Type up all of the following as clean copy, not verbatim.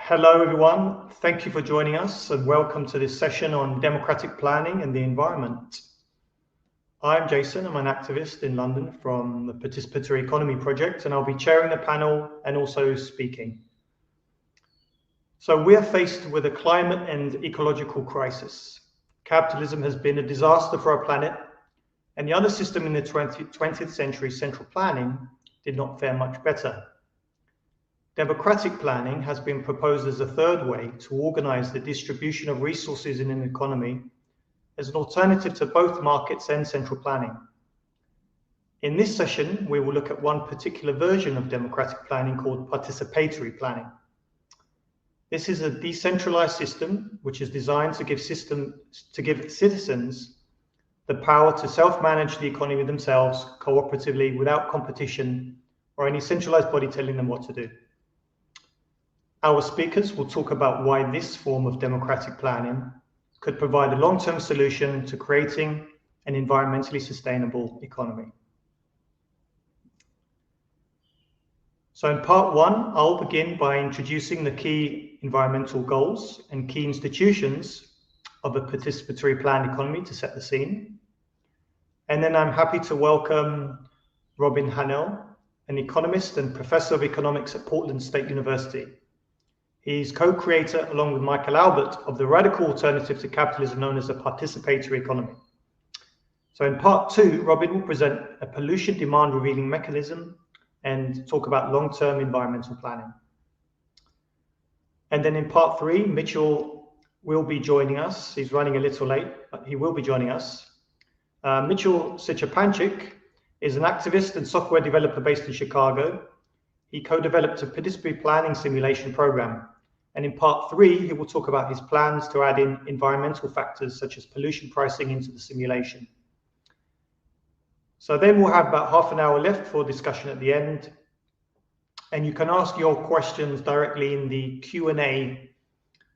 Hello everyone, thank you for joining us and welcome to this session on democratic planning and the environment. I'm Jason, I'm an activist in London from the Participatory Economy project, and I'll be chairing the panel and also speaking. So we are faced with a climate and ecological crisis. Capitalism has been a disaster for our planet, and the other system in the 20th century, central planning, did not fare much better. Democratic planning has been proposed as a third way to organize the distribution of resources in an economy as an alternative to both markets and central planning. In this session, we will look at one particular version of democratic planning called participatory planning. This is a decentralized system which is designed to give citizens the power to self-manage the economy themselves cooperatively without competition or any centralized body telling them what to do. Our speakers will talk about why this form of democratic planning could provide a long-term solution to creating an environmentally sustainable economy. So in part one, I'll begin by introducing the key environmental goals and key institutions of a participatory planned economy to set the scene. And then I'm happy to welcome Robin Hahnel, an economist and professor of economics at Portland State University. He's co-creator, along with Michael Albert, of the radical alternative to capitalism known as a participatory economy. So in part two, Robin will present a pollution demand revealing mechanism and talk about long-term environmental planning. And then in part three, Mitchell will be joining us. He's running a little late, but he will be joining us. Mitchell Szczepanczyk is an activist and software developer based in Chicago. He co-developed a participatory planning simulation program. And in part three, he will talk about his plans to add in environmental factors such as pollution pricing into the simulation. So then we'll have about half an hour left for discussion at the end. And you can ask your questions directly in the Q&A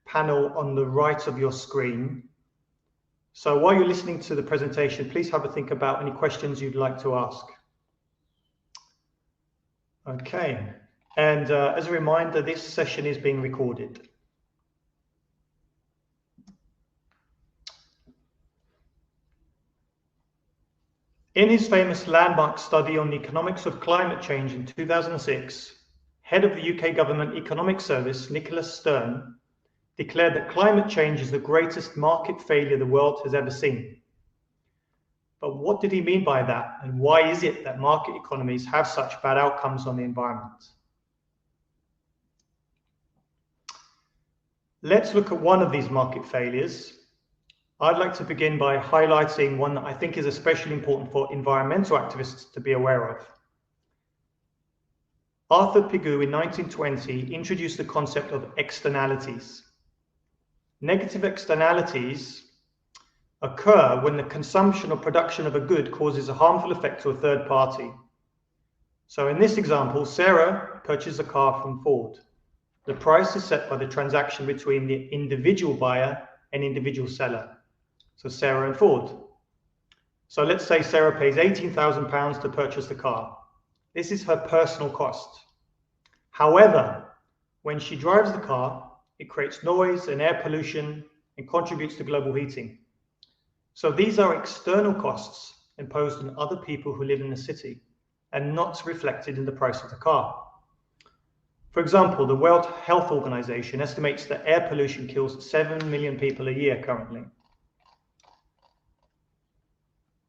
panel on the right of your screen. So while you're listening to the presentation, please have a think about any questions you'd like to ask. Okay, and as a reminder, this session is being recorded. In his famous landmark study on the economics of climate change in 2006, head of the UK government economic service, Nicholas Stern, declared that climate change is the greatest market failure the world has ever seen. But what did he mean by that? And why is it that market economies have such bad outcomes on the environment? Let's look at one of these market failures. I'd like to begin by highlighting one that I think is especially important for environmental activists to be aware of. Arthur Pigou in 1920 introduced the concept of externalities. Negative externalities occur when the consumption or production of a good causes a harmful effect to a third party. So in this example, Sarah purchased a car from Ford. The price is set by the transaction between the individual buyer and individual seller. So Sarah and Ford. So let's say Sarah pays £18,000 to purchase the car. This is her personal cost. However, when she drives the car, it creates noise and air pollution and contributes to global heating. So these are external costs imposed on other people who live in the city and not reflected in the price of the car. For example, the World Health Organization estimates that air pollution kills 7 million people a year currently.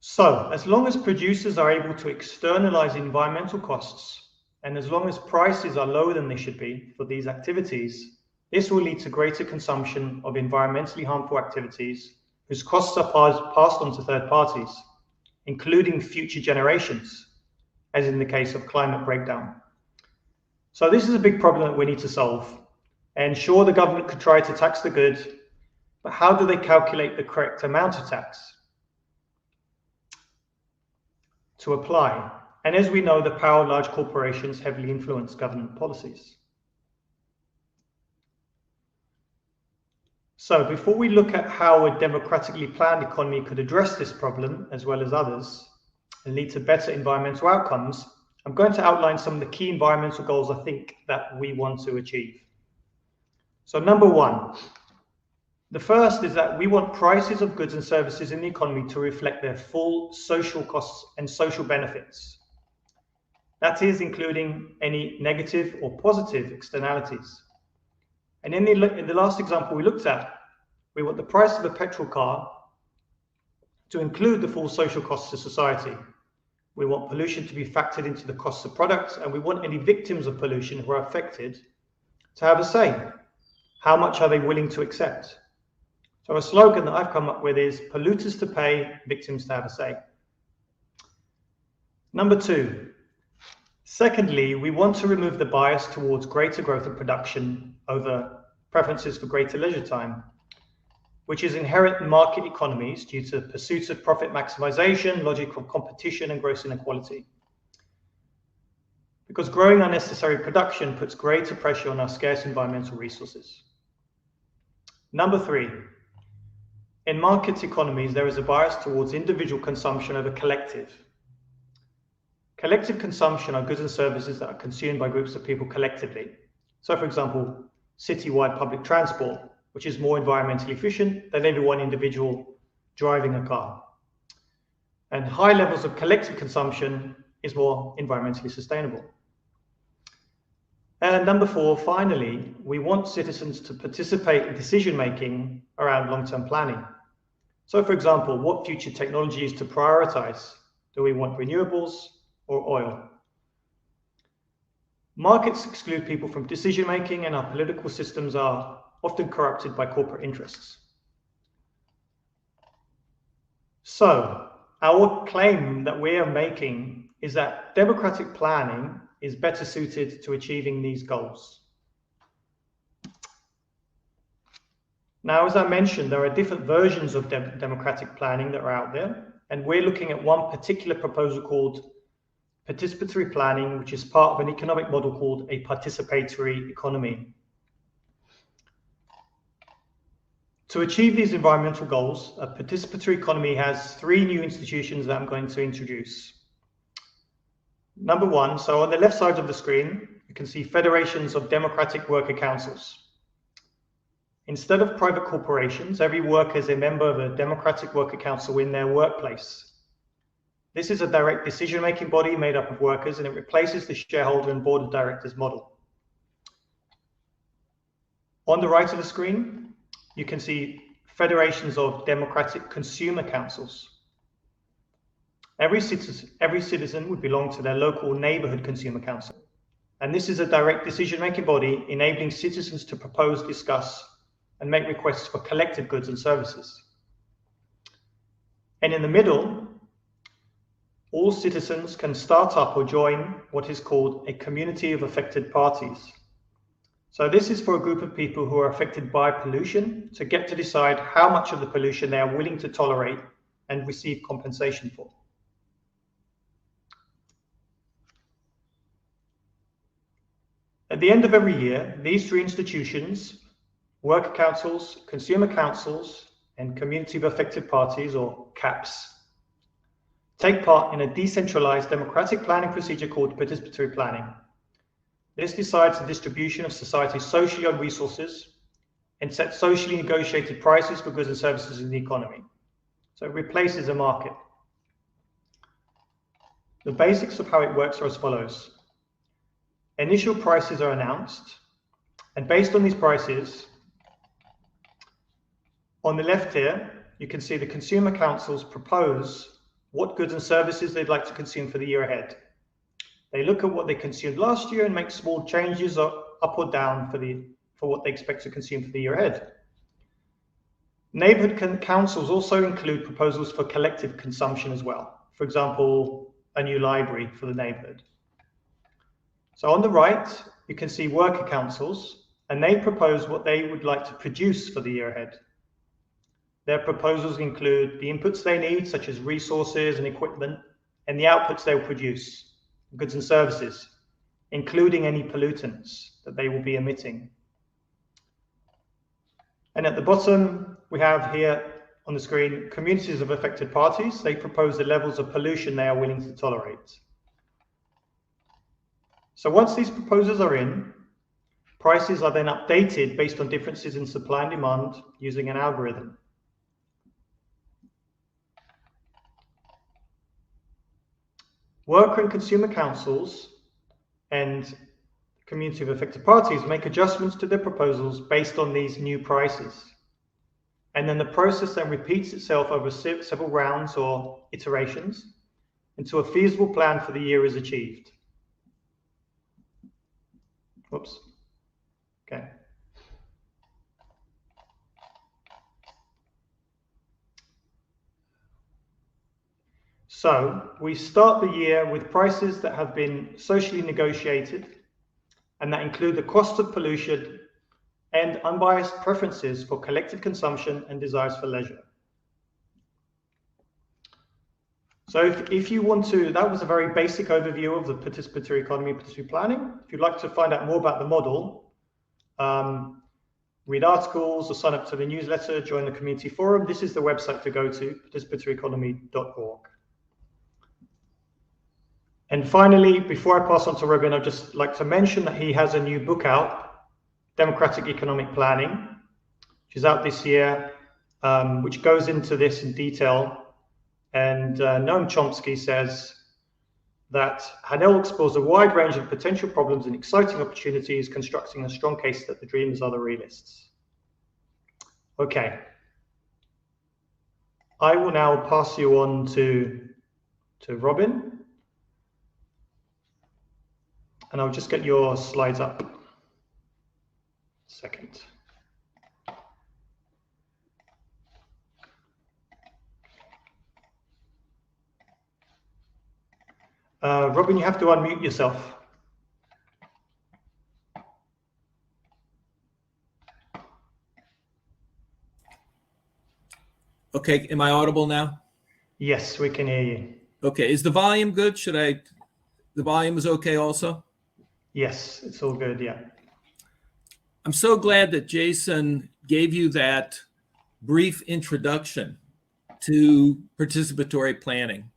So as long as producers are able to externalize environmental costs, and as long as prices are lower than they should be for these activities, this will lead to greater consumption of environmentally harmful activities whose costs are passed on to third parties, including future generations, as in the case of climate breakdown. So this is a big problem that we need to solve. And sure, the government could try to tax the good, but how do they calculate the correct amount of tax to apply? And as we know, the power of large corporations heavily influence government policies. So before we look at how a democratically planned economy could address this problem, as well as others, and lead to better environmental outcomes, I'm going to outline some of the key environmental goals I think that we want to achieve. So number one, the first is that we want prices of goods and services in the economy to reflect their full social costs and social benefits. That is, including any negative or positive externalities. And in the last example we looked at, we want the price of a petrol car to include the full social costs to society. We want pollution to be factored into the costs of products, and we want any victims of pollution who are affected to have a say. How much are they willing to accept? So a slogan that I've come up with is polluters to pay, victims to have a say. Number two, secondly, we want to remove the bias towards greater growth of production over preferences for greater leisure time, which is inherent in market economies due to pursuits of profit maximization, logic of competition, and gross inequality. Because growing unnecessary production puts greater pressure on our scarce environmental resources. Number three, in market economies, there is a bias towards individual consumption over collective. Collective consumption are goods and services that are consumed by groups of people collectively. So, for example, citywide public transport, which is more environmentally efficient than any one individual driving a car. And high levels of collective consumption is more environmentally sustainable. And number four, finally, we want citizens to participate in decision-making around long-term planning. So, for example, what future technologies to prioritize? Do we want renewables or oil? Markets exclude people from decision-making, and our political systems are often corrupted by corporate interests. So, our claim that we are making is that democratic planning is better suited to achieving these goals. Now, as I mentioned, there are different versions of democratic planning that are out there, and we're looking at one particular proposal called Participatory Planning, which is part of an economic model called a participatory economy. To achieve these environmental goals, a participatory economy has three new institutions that I'm going to introduce. Number one, so on the left side of the screen, you can see federations of democratic worker councils. Instead of private corporations, every worker is a member of a democratic worker council in their workplace. This is a direct decision-making body made up of workers, and it replaces the shareholder and board of directors model. On the right of the screen, you can see federations of democratic consumer councils. Every citizen would belong to their local neighborhood consumer council. And this is a direct decision-making body enabling citizens to propose, discuss, and make requests for collective goods and services. And in the middle, all citizens can start up or join what is called a community of affected parties. So this is for a group of people who are affected by pollution to get to decide how much of the pollution they are willing to tolerate and receive compensation for. At the end of every year, these three institutions, worker councils, consumer councils, and community of affected parties, or CAPs, take part in a decentralized democratic planning procedure called participatory planning. This decides the distribution of society's socially owned resources and sets socially negotiated prices for goods and services in the economy. So it replaces a market. The basics of how it works are as follows. Initial prices are announced, and based on these prices, on the left here, you can see the consumer councils propose what goods and services they'd like to consume for the year ahead. They look at what they consumed last year and make small changes up or down for what they expect to consume for the year ahead. Neighborhood councils also include proposals for collective consumption as well. For example, a new library for the neighborhood. So on the right, you can see worker councils, and they propose what they would like to produce for the year ahead. Their proposals include the inputs they need, such as resources and equipment, and the outputs they will produce, goods and services, including any pollutants that they will be emitting. And at the bottom, we have here on the screen, communities of affected parties. They propose the levels of pollution they are willing to tolerate. So once these proposals are in, Prices are then updated based on differences in supply and demand using an algorithm. Worker and consumer councils and community of affected parties make adjustments to their proposals based on these new prices. And then the process then repeats itself over several rounds or iterations until a feasible plan for the year is achieved. Whoops. Okay. So we start the year with prices that have been socially negotiated and that include the cost of pollution and unbiased preferences for collective consumption and desires for leisure. So if you want to, that was a very basic overview of the participatory economy, participatory planning. If you'd like to find out more about the model, read articles or sign up to the newsletter, join the community forum, this is the website to go to, participatory.economy.org. And finally, before I pass on to Robin, I'd just like to mention that he has a new book out, Democratic Economic Planning, which is out this year, which goes into this in detail. And Noam Chomsky says that Hahnel explores a wide range of potential problems and exciting opportunities, constructing a strong case that the dreamers are the realists. Okay. I will now pass you on to Robin. And I'll just get your slides up. Second. Robin, you have to unmute yourself. Okay, am I audible now? Yes, we can hear you. Okay, is the volume good? The volume is okay also? Yes, it's all good, yeah. I'm so glad that Jason gave you that brief introduction to participatory planning,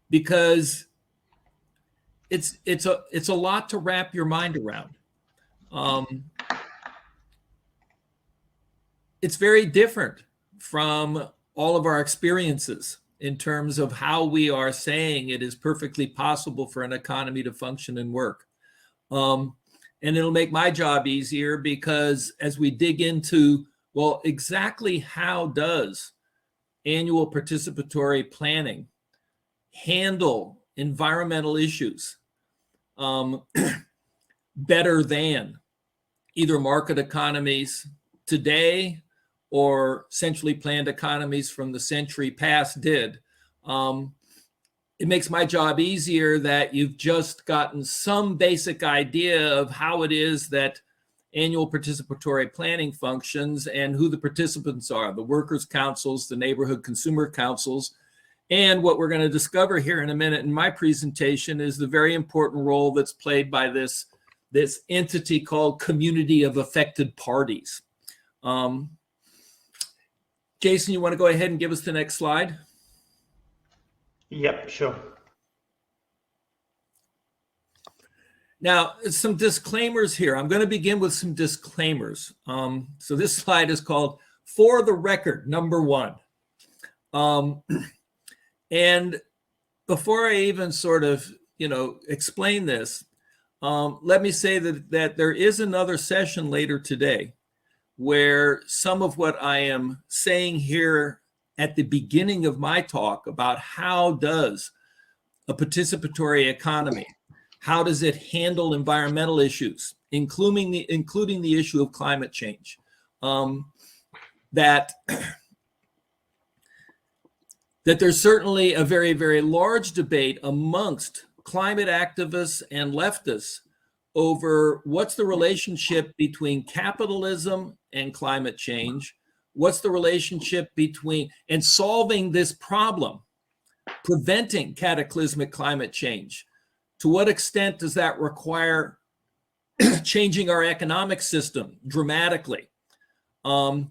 because it's a lot to wrap your mind around. It's very different from all of our experiences in terms of how we are saying it is perfectly possible for an economy to function and work. And it'll make my job easier because as we dig into, well, exactly how does annual participatory planning handle environmental issues better than either market economies today or centrally planned economies from the century past did. It makes my job easier that you've just gotten some basic idea of how it is that annual participatory planning functions and who the participants are, the workers' councils, the neighborhood consumer councils. And what we're going to discover here in a minute in my presentation is the very important role that's played by this entity called Community of Affected Parties. Jason, you want to go ahead and give us the next slide? Yep, sure. Now, some disclaimers here. I'm going to begin with some disclaimers. So this slide is called For the Record, number 1. And before I even sort of, explain this, let me say that there is another session later today where some of what I am saying here at the beginning of my talk about how does a participatory economy, how does it handle environmental issues, including the issue of climate change, that there's certainly a very, very large debate amongst climate activists and leftists over what's the relationship between capitalism and climate change, what's the relationship between, and solving this problem, preventing cataclysmic climate change. To what extent does that require changing our economic system dramatically? And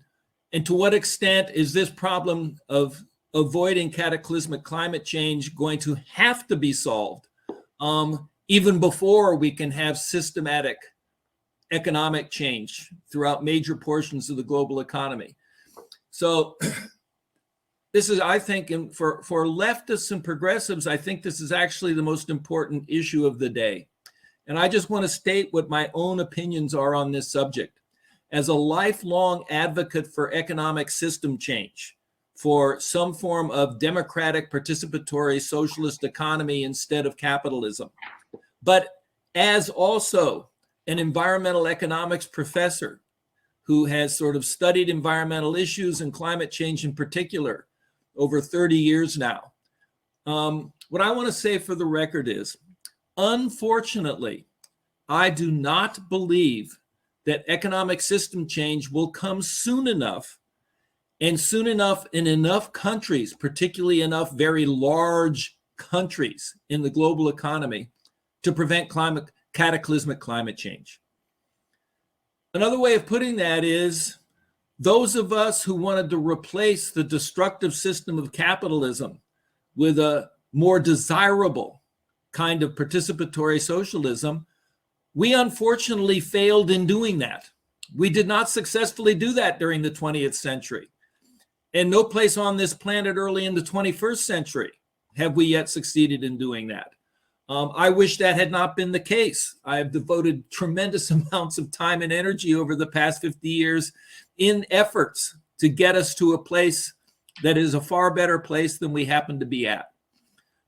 to what extent is this problem of avoiding cataclysmic climate change going to have to be solved even before we can have systematic economic change throughout major portions of the global economy. So this is, I think, for leftists and progressives, I think this is actually the most important issue of the day. And I just want to state what my own opinions are on this subject. As a lifelong advocate for economic system change, for some form of democratic, participatory, socialist economy instead of capitalism, but as also an environmental economics professor who has sort of studied environmental issues and climate change in particular over 30 years now. What I want to say for the record is, unfortunately, I do not believe that economic system change will come soon enough, and soon enough in enough countries, particularly enough very large countries in the global economy, to prevent cataclysmic climate change. Another way of putting that is, those of us who wanted to replace the destructive system of capitalism with a more desirable kind of participatory socialism, we unfortunately failed in doing that. We did not successfully do that during the 20th century. And no place on this planet early in the 21st century have we yet succeeded in doing that. I wish that had not been the case. I have devoted tremendous amounts of time and energy over the past 50 years in efforts to get us to a place that is a far better place than we happen to be at.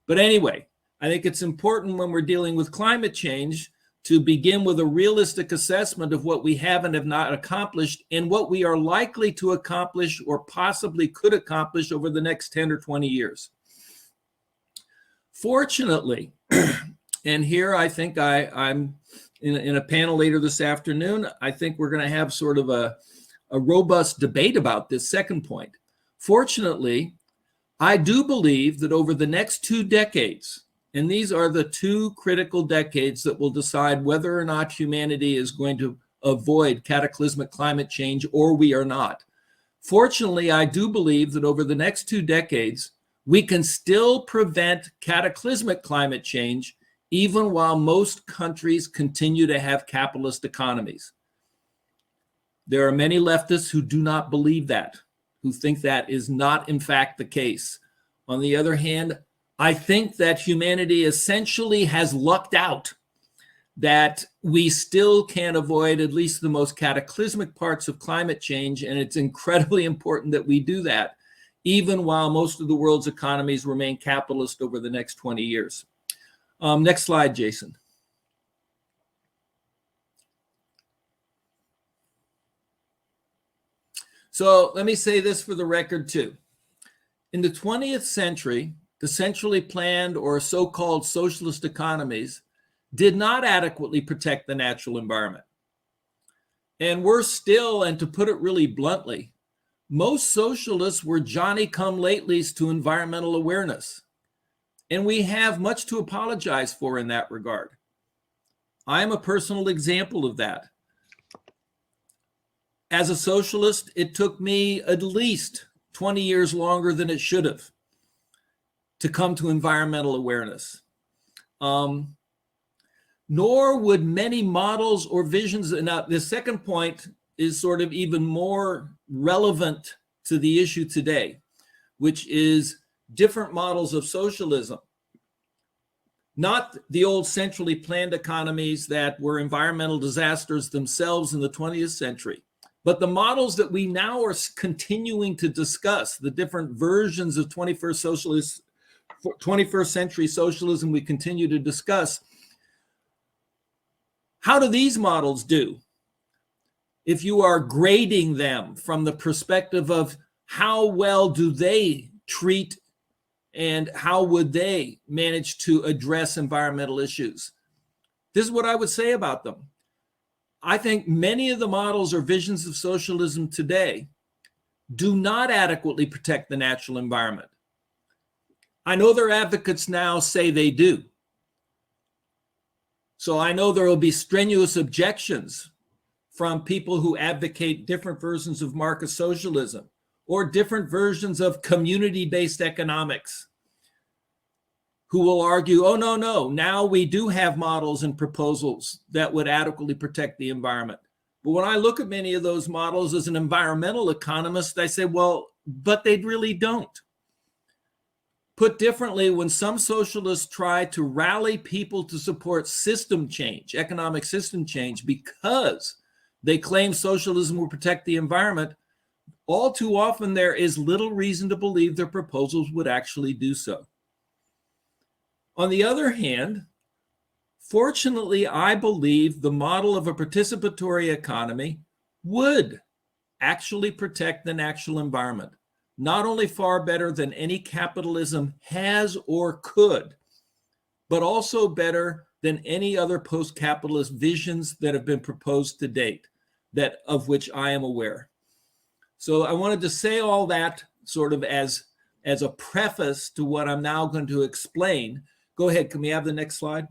But anyway, I think it's important when we're dealing with climate change to begin with a realistic assessment of what we have and have not accomplished and what we are likely to accomplish or possibly could accomplish over the next 10 or 20 years. Fortunately, and here I think I'm in a panel later this afternoon, I think we're going to have sort of a robust debate about this second point. Fortunately, I do believe that over the next 2 decades, and these are the 2 critical decades that will decide whether or not humanity is going to avoid cataclysmic climate change or we are not. Fortunately, I do believe that over the next 2 decades, we can still prevent cataclysmic climate change even while most countries continue to have capitalist economies. There are many leftists who do not believe that, who think that is not in fact the case. On the other hand, I think that humanity essentially has lucked out, that we still can avoid at least the most cataclysmic parts of climate change, and it's incredibly important that we do that, even while most of the world's economies remain capitalist over the next 20 years. Next slide, Jason. So let me say this for the record too. In the 20th century, the centrally planned or so-called socialist economies did not adequately protect the natural environment. And worse still, and to put it really bluntly, most socialists were Johnny-come-latelys to environmental awareness. And we have much to apologize for in that regard. I am a personal example of that. As a socialist, it took me at least 20 years longer than it should have to come to environmental awareness. Nor would many models or visions, now the second point is sort of even more relevant to the issue today, which is different models of socialism. Not the old centrally planned economies that were environmental disasters themselves in the 20th century, but the models that we now are continuing to discuss, the different versions of 21st century socialism we continue to discuss. How do these models do? If you are grading them from the perspective of how well do they treat and how would they manage to address environmental issues? This is what I would say about them. I think many of the models or visions of socialism today do not adequately protect the natural environment. I know their advocates now say they do. So I know there will be strenuous objections from people who advocate different versions of market socialism or different versions of community-based economics. who will argue, oh, no, now we do have models and proposals that would adequately protect the environment. But when I look at many of those models as an environmental economist, I say, well, but they really don't. Put differently, when some socialists try to rally people to support system change, economic system change, because they claim socialism will protect the environment, all too often there is little reason to believe their proposals would actually do so. On the other hand, fortunately, I believe the model of a participatory economy would actually protect the natural environment, not only far better than any capitalism has or could, but also better than any other post-capitalist visions that have been proposed to date, that of which I am aware. So I wanted to say all that sort of as a preface to what I'm now going to explain. Go ahead, can we have the next slide?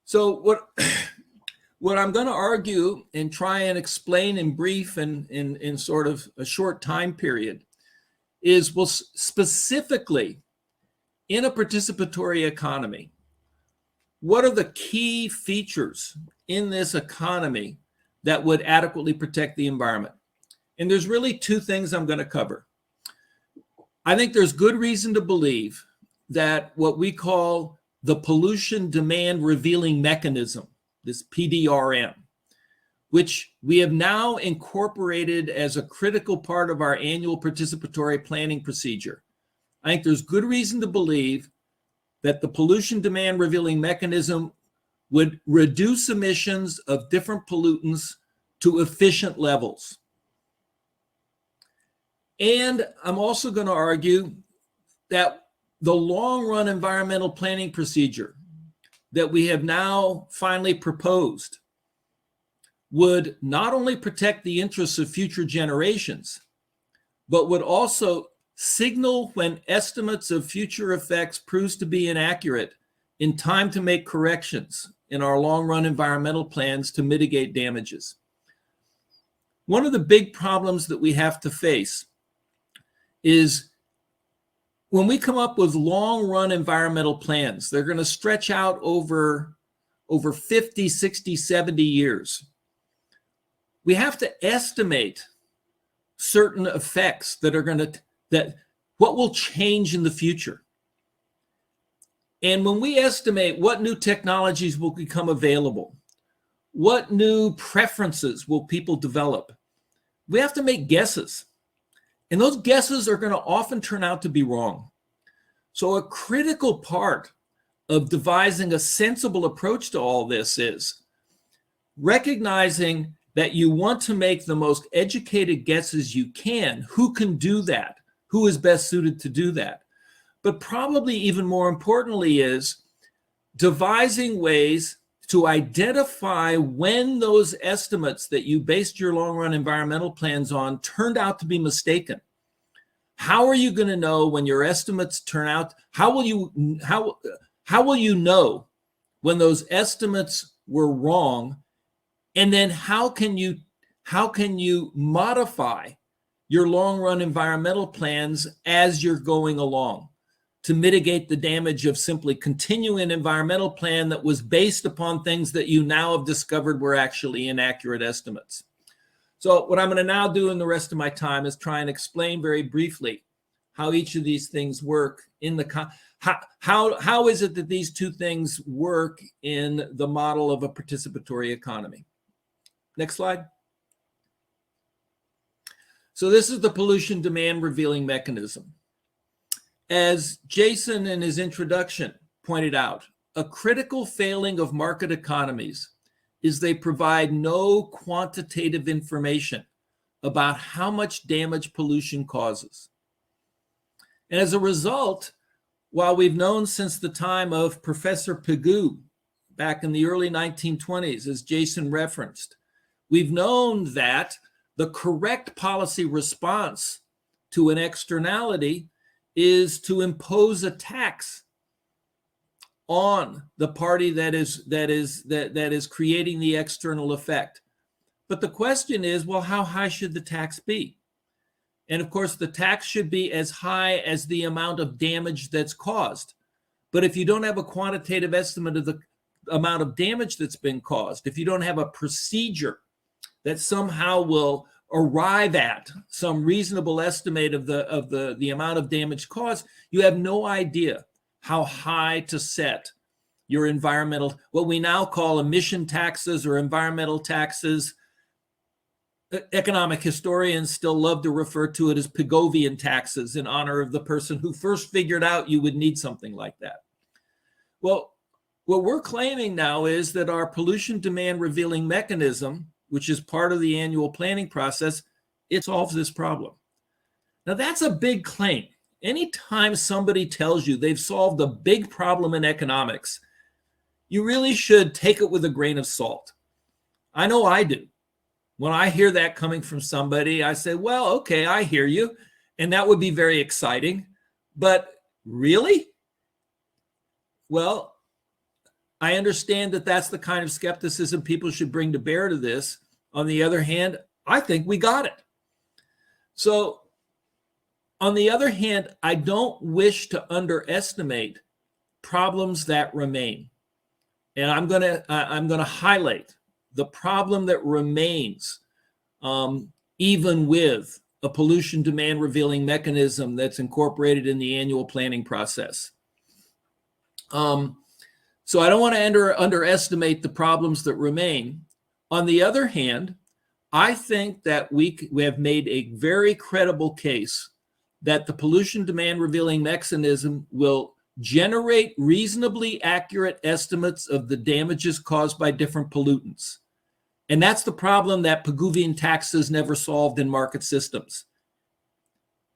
So what I'm going to argue and try and explain in brief and in sort of a short time period is, well, specifically in a participatory economy, what are the key features in this economy that would adequately protect the environment? And there's really two things I'm going to cover. I think there's good reason to believe that what we call the pollution demand revealing mechanism, this PDRM, which we have now incorporated as a critical part of our annual participatory planning procedure. I think there's good reason to believe that the pollution demand revealing mechanism would reduce emissions of different pollutants to efficient levels. And I'm also going to argue that the long-run environmental planning procedure that we have now finally proposed would not only protect the interests of future generations, but would also signal when estimates of future effects proves to be inaccurate in time to make corrections in our long-run environmental plans to mitigate damages. One of the big problems that we have to face is when we come up with long-run environmental plans, they're going to stretch out over 50, 60, 70 years. We have to estimate certain effects that are what will change in the future. And when we estimate what new technologies will become available, what new preferences will people develop, we have to make guesses. And those guesses are going to often turn out to be wrong. So a critical part of devising a sensible approach to all this is recognizing that you want to make the most educated guesses you can. Who can do that? Who is best suited to do that? But probably even more importantly is devising ways to identify when those estimates that you based your long-run environmental plans on turned out to be mistaken. How are you going to know when your estimates turn out? How will you know when those estimates were wrong? And then how can you modify your long-run environmental plans as you're going along to mitigate the damage of simply continuing an environmental plan that was based upon things that you now have discovered were actually inaccurate estimates? So what I'm going to now do in the rest of my time is try and explain very briefly how each of these things work in the how is it that these two things work in the model of a participatory economy. Next slide. So this is the pollution demand revealing mechanism. As Jason in his introduction pointed out, a critical failing of market economies is they provide no quantitative information about how much damage pollution causes. And as a result, while we've known since the time of Professor Pigou back in the early 1920s, as Jason referenced, we've known that the correct policy response to an externality is to impose a tax on the party that is creating the external effect. But the question is, well, how high should the tax be? And of course, the tax should be as high as the amount of damage that's caused. But if you don't have a quantitative estimate of the amount of damage that's been caused, if you don't have a procedure that somehow will arrive at some reasonable estimate of the amount of damage caused, you have no idea how high to set your environmental, what we now call emission taxes or environmental taxes. Economic historians still love to refer to it as Pigovian taxes in honor of the person who first figured out you would need something like that. Well, what we're claiming now is that our pollution demand revealing mechanism, which is part of the annual planning process, it solves this problem. Now, that's a big claim. Anytime somebody tells you they've solved a big problem in economics, you really should take it with a grain of salt. I know I do. When I hear that coming from somebody, I say, well, okay, I hear you. And that would be very exciting. But really? Well, I understand that that's the kind of skepticism people should bring to bear to this. On the other hand, I think we got it. So, on the other hand, I don't wish to underestimate problems that remain. And I'm going to highlight the problem that remains, even with a pollution demand revealing mechanism that's incorporated in the annual planning process. So I don't want to underestimate the problems that remain. On the other hand, I think that we have made a very credible case that the pollution demand revealing mechanism will generate reasonably accurate estimates of the damages caused by different pollutants. And that's the problem that Pigovian taxes never solved in market systems.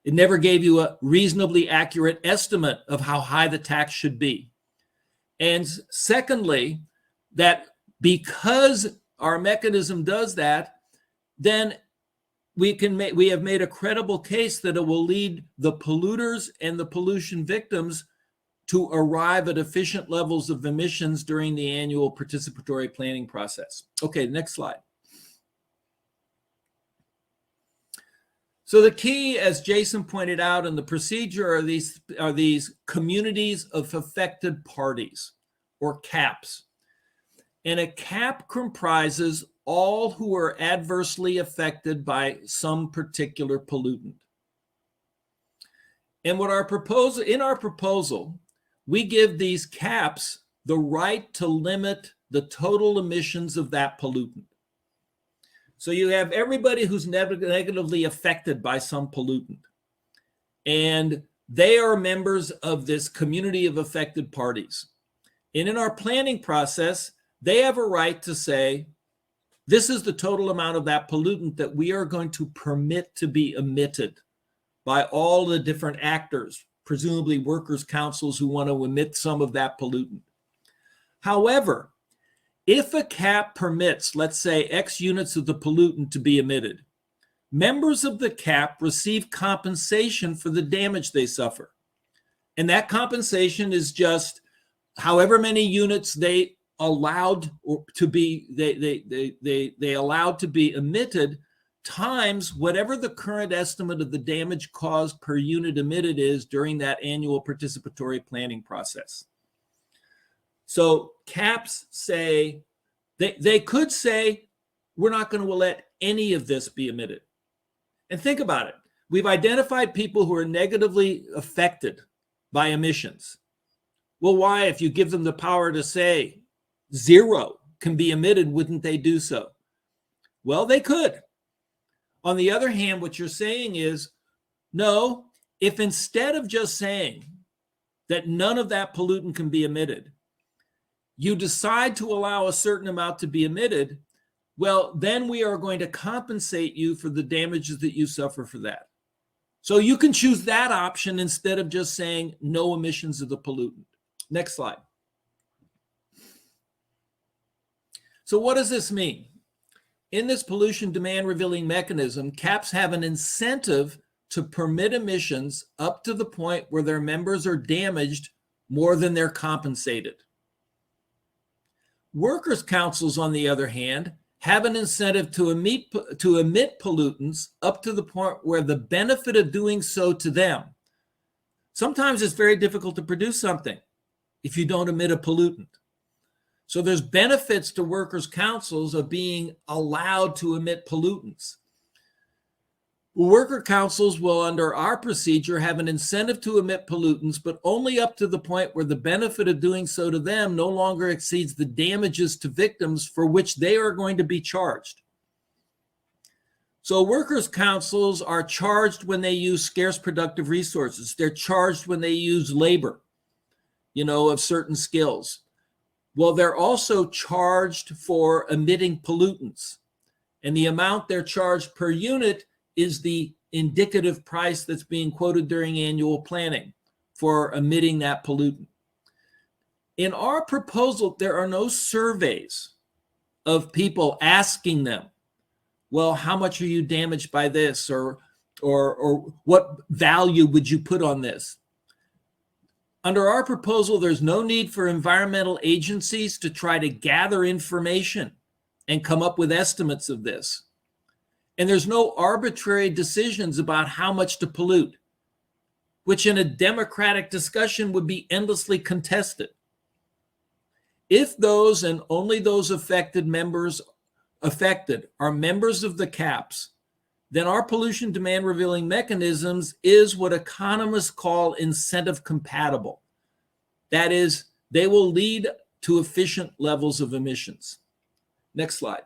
It never gave you a reasonably accurate estimate of how high the tax should be. And secondly, that because our mechanism does that, then we have made a credible case that it will lead the polluters and the pollution victims to arrive at efficient levels of emissions during the annual participatory planning process. Okay, next slide. So the key, as Jason pointed out in the procedure, are these communities of affected parties, or CAPs. And a CAP comprises all who are adversely affected by some particular pollutant. And what in our proposal, we give these CAPs the right to limit the total emissions of that pollutant. So you have everybody who's negatively affected by some pollutant, and they are members of this community of affected parties. And in our planning process, they have a right to say, this is the total amount of that pollutant that we are going to permit to be emitted by all the different actors, presumably workers' councils who want to emit some of that pollutant. However, if a CAP permits, let's say, X units of the pollutant to be emitted, members of the CAP receive compensation for the damage they suffer. And that compensation is just however many units they allowed to be they allowed to be emitted times whatever the current estimate of the damage caused per unit emitted is during that annual participatory planning process. So CAPs say, they could say, we're not going to let any of this be emitted. And think about it. We've identified people who are negatively affected by emissions. Well, why, if you give them the power to say zero can be emitted, wouldn't they do so? Well, they could. On the other hand, what you're saying is, no, if instead of just saying that none of that pollutant can be emitted, you decide to allow a certain amount to be emitted, well, then we are going to compensate you for the damages that you suffer for that. So you can choose that option instead of just saying no emissions of the pollutant. Next slide. So what does this mean? In this pollution demand revealing mechanism, CAPs have an incentive to permit emissions up to the point where their members are damaged more than they're compensated. Workers' councils, on the other hand, have an incentive to emit pollutants up to the point where the benefit of doing so to them. Sometimes it's very difficult to produce something if you don't emit a pollutant. So there's benefits to workers' councils of being allowed to emit pollutants. Worker councils will, under our procedure, have an incentive to emit pollutants, but only up to the point where the benefit of doing so to them no longer exceeds the damages to victims for which they are going to be charged. So workers' councils are charged when they use scarce productive resources. They're charged when they use labor, of certain skills. Well, they're also charged for emitting pollutants. And the amount they're charged per unit is the indicative price that's being quoted during annual planning for emitting that pollutant. In our proposal, there are no surveys of people asking them, well, how much are you damaged by this? Or what value would you put on this? Under our proposal, there's no need for environmental agencies to try to gather information and come up with estimates of this. And there's no arbitrary decisions about how much to pollute, which in a democratic discussion would be endlessly contested. If those and only those affected are members of the CAPs, then our pollution demand revealing mechanisms is what economists call incentive compatible. That is, they will lead to efficient levels of emissions. Next slide.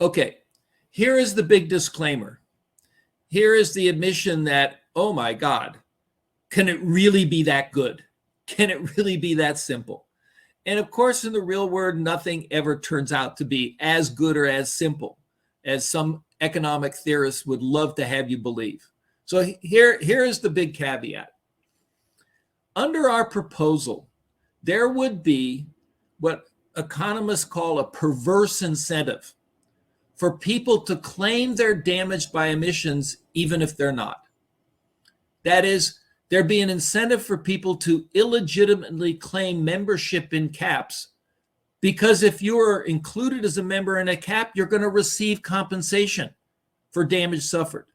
Okay, here is the big disclaimer. Here is the admission that, oh my God, can it really be that good? Can it really be that simple? And of course, in the real world, nothing ever turns out to be as good or as simple as some economic theorists would love to have you believe. So here is the big caveat. Under our proposal, there would be what economists call a perverse incentive for people to claim they're damaged by emissions, even if they're not. That is, there'd be an incentive for people to illegitimately claim membership in CAPs, because if you're included as a member in a CAP, you're going to receive compensation for damage suffered.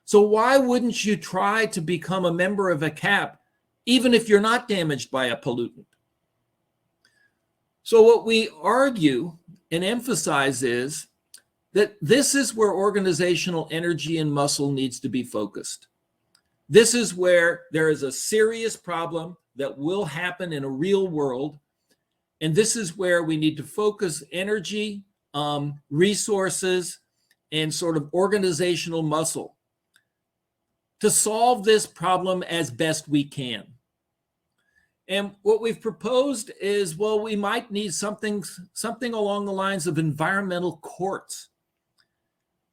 So why wouldn't you try to become a member of a CAP, even if you're not damaged by a pollutant? So what we argue and emphasize is that this is where organizational energy and muscle needs to be focused. This is where there is a serious problem that will happen in a real world. And this is where we need to focus energy, resources, and sort of organizational muscle to solve this problem as best we can. And what we've proposed is, well, we might need something along the lines of environmental courts.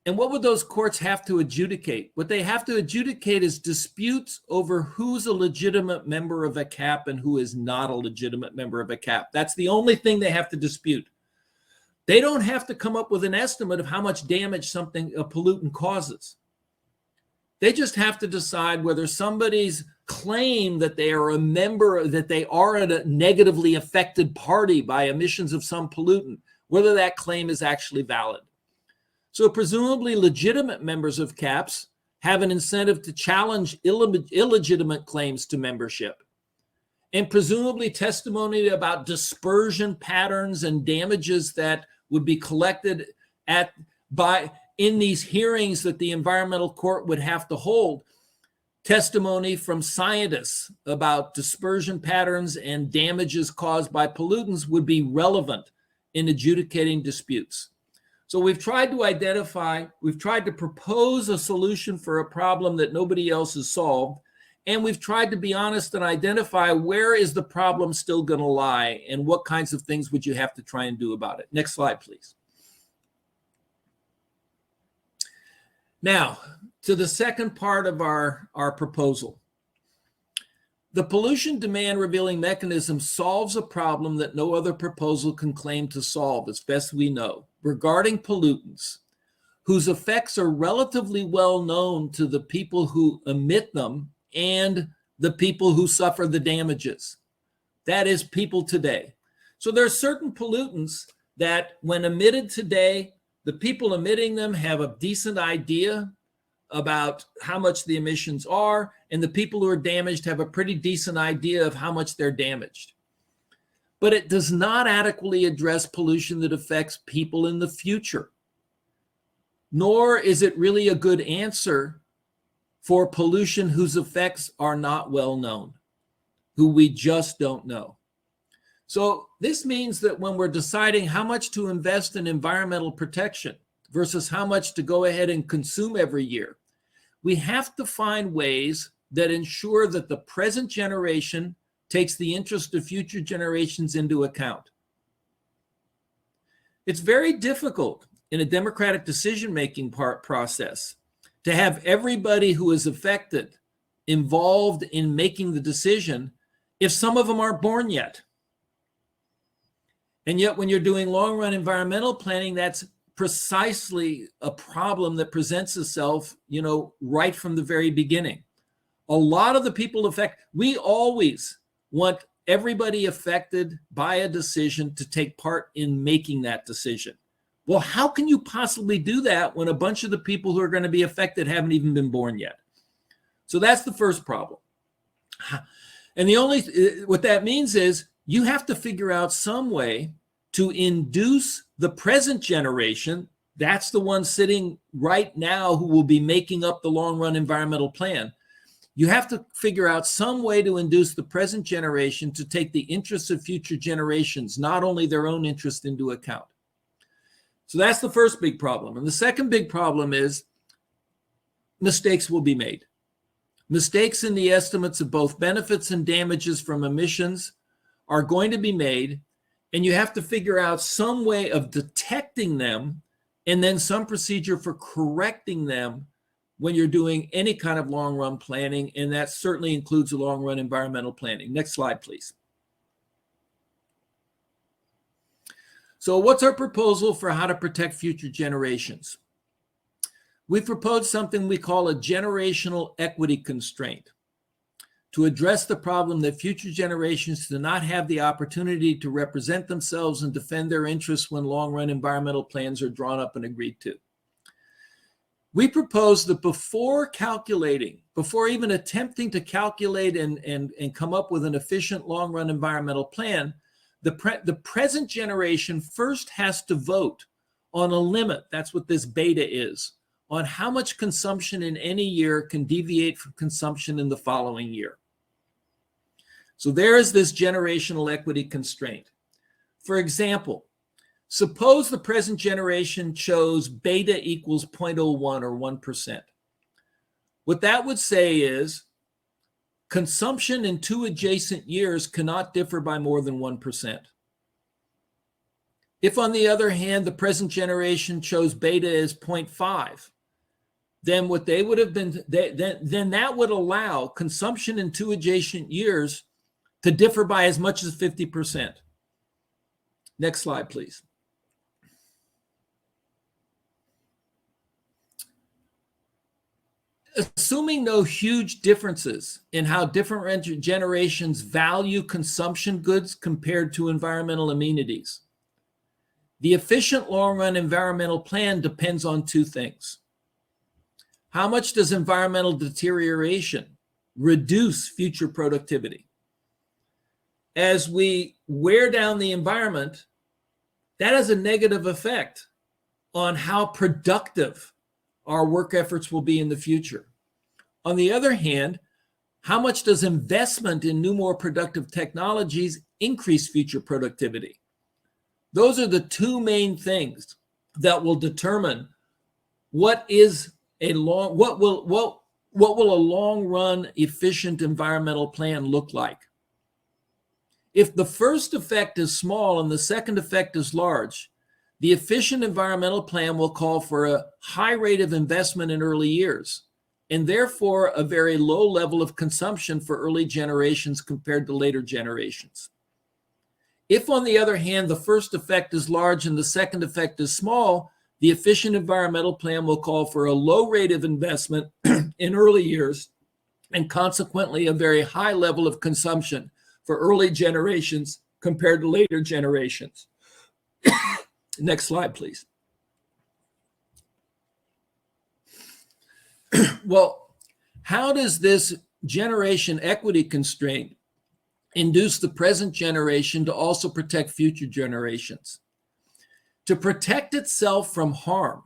And what would those courts have to adjudicate? What they have to adjudicate is disputes over who's a legitimate member of a CAP and who is not a legitimate member of a CAP. That's the only thing they have to dispute. They don't have to come up with an estimate of how much damage a pollutant causes. They just have to decide whether somebody's claim that they are a member, that they are a negatively affected party by emissions of some pollutant, whether that claim is actually valid. So presumably legitimate members of CAPs have an incentive to challenge illegitimate claims to membership. And presumably testimony about dispersion patterns and damages that would be collected in these hearings that the environmental court would have to hold. Testimony from scientists about dispersion patterns and damages caused by pollutants would be relevant in adjudicating disputes. So we've tried to propose a solution for a problem that nobody else has solved. And we've tried to be honest and identify where is the problem still going to lie and what kinds of things would you have to try and do about it. Next slide, please. Now, to the second part of our proposal. The pollution demand revealing mechanism solves a problem that no other proposal can claim to solve, as best we know, regarding pollutants, whose effects are relatively well known to the people who emit them and the people who suffer the damages. That is, people today. So there are certain pollutants that when emitted today, the people emitting them have a decent idea about how much the emissions are, and the people who are damaged have a pretty decent idea of how much they're damaged. But it does not adequately address pollution that affects people in the future. Nor is it really a good answer for pollution whose effects are not well known, who we just don't know. So this means that when we're deciding how much to invest in environmental protection versus how much to go ahead and consume every year, we have to find ways that ensure that the present generation takes the interest of future generations into account. It's very difficult in a democratic decision-making process to have everybody who is affected involved in making the decision if some of them aren't born yet. And yet when you're doing long-run environmental planning, that's precisely a problem that presents itself, right from the very beginning. A lot of the people we always want everybody affected by a decision to take part in making that decision. Well, how can you possibly do that when a bunch of the people who are going to be affected haven't even been born yet? So that's the first problem. And what that means is you have to figure out some way to induce the present generation, that's the one sitting right now who will be making up the long-run environmental plan. You have to figure out some way to induce the present generation to take the interests of future generations, not only their own interest, into account. So that's the first big problem. And the second big problem is mistakes will be made. Mistakes in the estimates of both benefits and damages from emissions are going to be made, and you have to figure out some way of detecting them and then some procedure for correcting them when you're doing any kind of long-run planning, and that certainly includes a long-run environmental planning. Next slide, please. So what's our proposal for how to protect future generations? We propose something we call a generational equity constraint to address the problem that future generations do not have the opportunity to represent themselves and defend their interests when long-run environmental plans are drawn up and agreed to. We propose that before even attempting to calculate and come up with an efficient long-run environmental plan, the present generation first has to vote on a limit, that's what this beta is, on how much consumption in any year can deviate from consumption in the following year. So there is this generational equity constraint. For example, suppose the present generation chose beta equals 0.01 or 1%. What that would say is consumption in 2 adjacent years cannot differ by more than 1%. If, on the other hand, the present generation chose beta as 0.5, then what they would have been, then that would allow consumption in 2 adjacent years to differ by as much as 50%. Next slide, please. Assuming no huge differences in how different generations value consumption goods compared to environmental amenities, the efficient long-run environmental plan depends on 2 things. How much does environmental deterioration reduce future productivity? As we wear down the environment, that has a negative effect on how productive our work efforts will be in the future. On the other hand, how much does investment in new, more productive technologies increase future productivity? Those are the 2 main things that will determine what will a long-run efficient environmental plan look like. If the first effect is small and the second effect is large, the efficient environmental plan will call for a high rate of investment in early years, and therefore a very low level of consumption for early generations compared to later generations. If, on the other hand, the first effect is large and the second effect is small, the efficient environmental plan will call for a low rate of investment in early years and consequently a very high level of consumption for early generations compared to later generations. Next slide, please. Well, how does this generation equity constraint induce the present generation to also protect future generations? To protect itself from harm,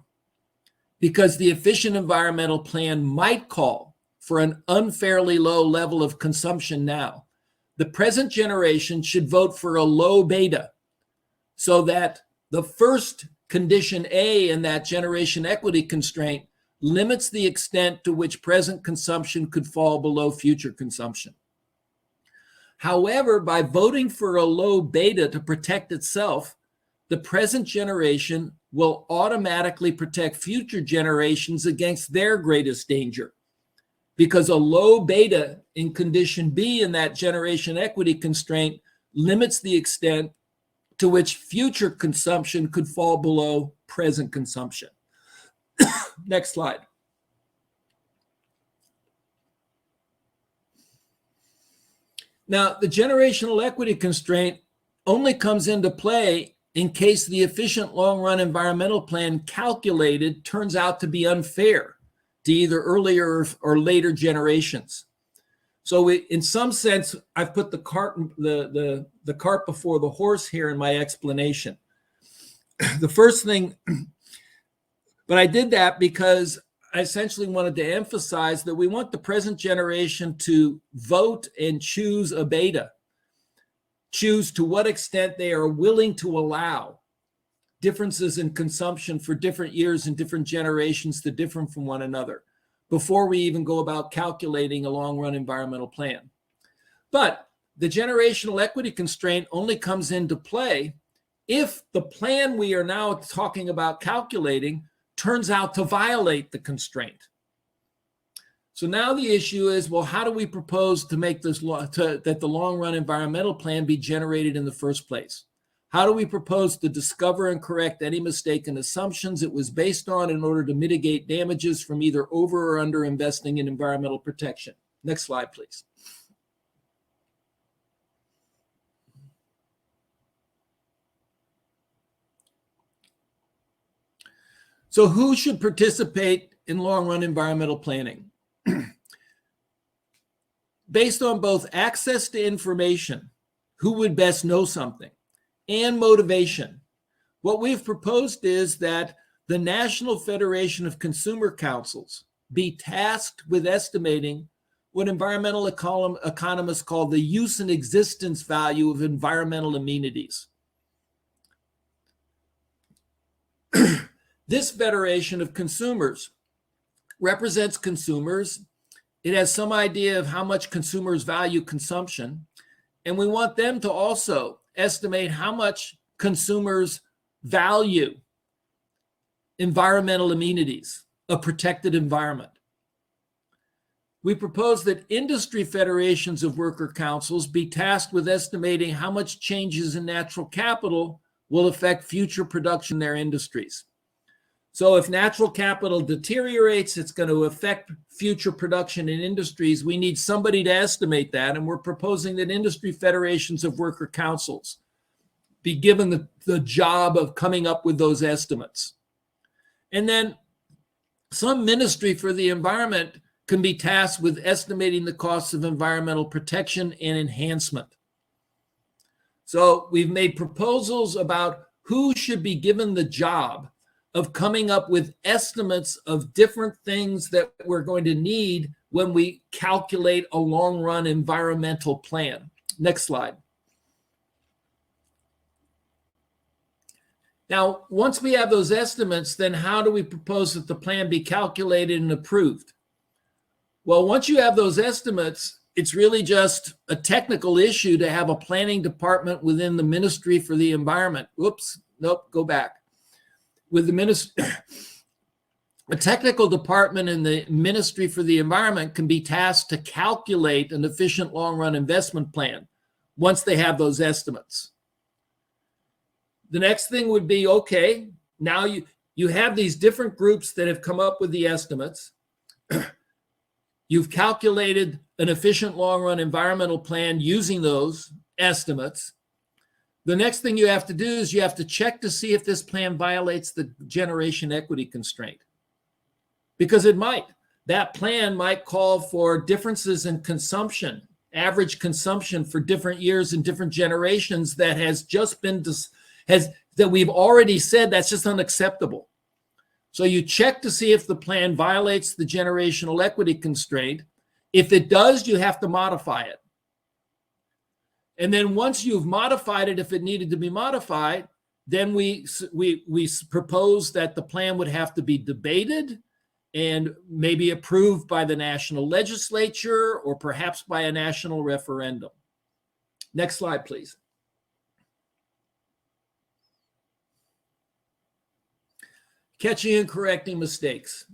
because the efficient environmental plan might call for an unfairly low level of consumption now, the present generation should vote for a low beta so that the first condition A in that generation equity constraint limits the extent to which present consumption could fall below future consumption. However, by voting for a low beta to protect itself, the present generation will automatically protect future generations against their greatest danger, because a low beta in condition B in that generation equity constraint limits the extent to which future consumption could fall below present consumption. Next slide. Now, the generational equity constraint only comes into play in case the efficient long-run environmental plan calculated turns out to be unfair to either earlier or later generations. So in some sense, I've put the cart before the horse here in my explanation. The first thing, but I did that because I essentially wanted to emphasize that we want the present generation to vote and choose a beta, choose to what extent they are willing to allow differences in consumption for different years and different generations to differ from one another before we even go about calculating a long-run environmental plan. But the generational equity constraint only comes into play if the plan we are now talking about calculating turns out to violate the constraint. So now the issue is, well, how do we propose to make this that the long-run environmental plan be generated in the first place? How do we propose to discover and correct any mistaken assumptions it was based on in order to mitigate damages from either over or under investing in environmental protection? Next slide, please. So who should participate in long-run environmental planning? Based on both access to information, who would best know something, and motivation, what we've proposed is that the National Federation of Consumer Councils be tasked with estimating what environmental economists call the use and existence value of environmental amenities. This Federation of Consumers represents consumers. It has some idea of how much consumers value consumption, and we want them to also estimate how much consumers value environmental amenities, a protected environment. We propose that industry federations of worker councils be tasked with estimating how much changes in natural capital will affect future production in their industries. So if natural capital deteriorates, it's going to affect future production in industries. We need somebody to estimate that, and we're proposing that industry federations of worker councils be given the job of coming up with those estimates. And then some ministry for the environment can be tasked with estimating the costs of environmental protection and enhancement. So we've made proposals about who should be given the job of coming up with estimates of different things that we're going to need when we calculate a long-run environmental plan. Next slide. Now, once we have those estimates, then how do we propose that the plan be calculated and approved? Well, once you have those estimates, it's really just a technical issue to have a planning department within the Ministry for the Environment. Whoops, nope, go back. With the a technical department in the Ministry for the Environment can be tasked to calculate an efficient long-run investment plan once they have those estimates. The next thing would be, okay, now you have these different groups that have come up with the estimates. You've calculated an efficient long-run environmental plan using those estimates. The next thing you have to do is you have to check to see if this plan violates the generation equity constraint, because it might. That plan might call for differences in consumption, average consumption for different years and different generations that has just been that we've already said that's just unacceptable. So you check to see if the plan violates the generational equity constraint. If it does, you have to modify it. And then once you've modified it, if it needed to be modified, then we propose that the plan would have to be debated and maybe approved by the national legislature or perhaps by a national referendum. Next slide, please. Catching and correcting mistakes.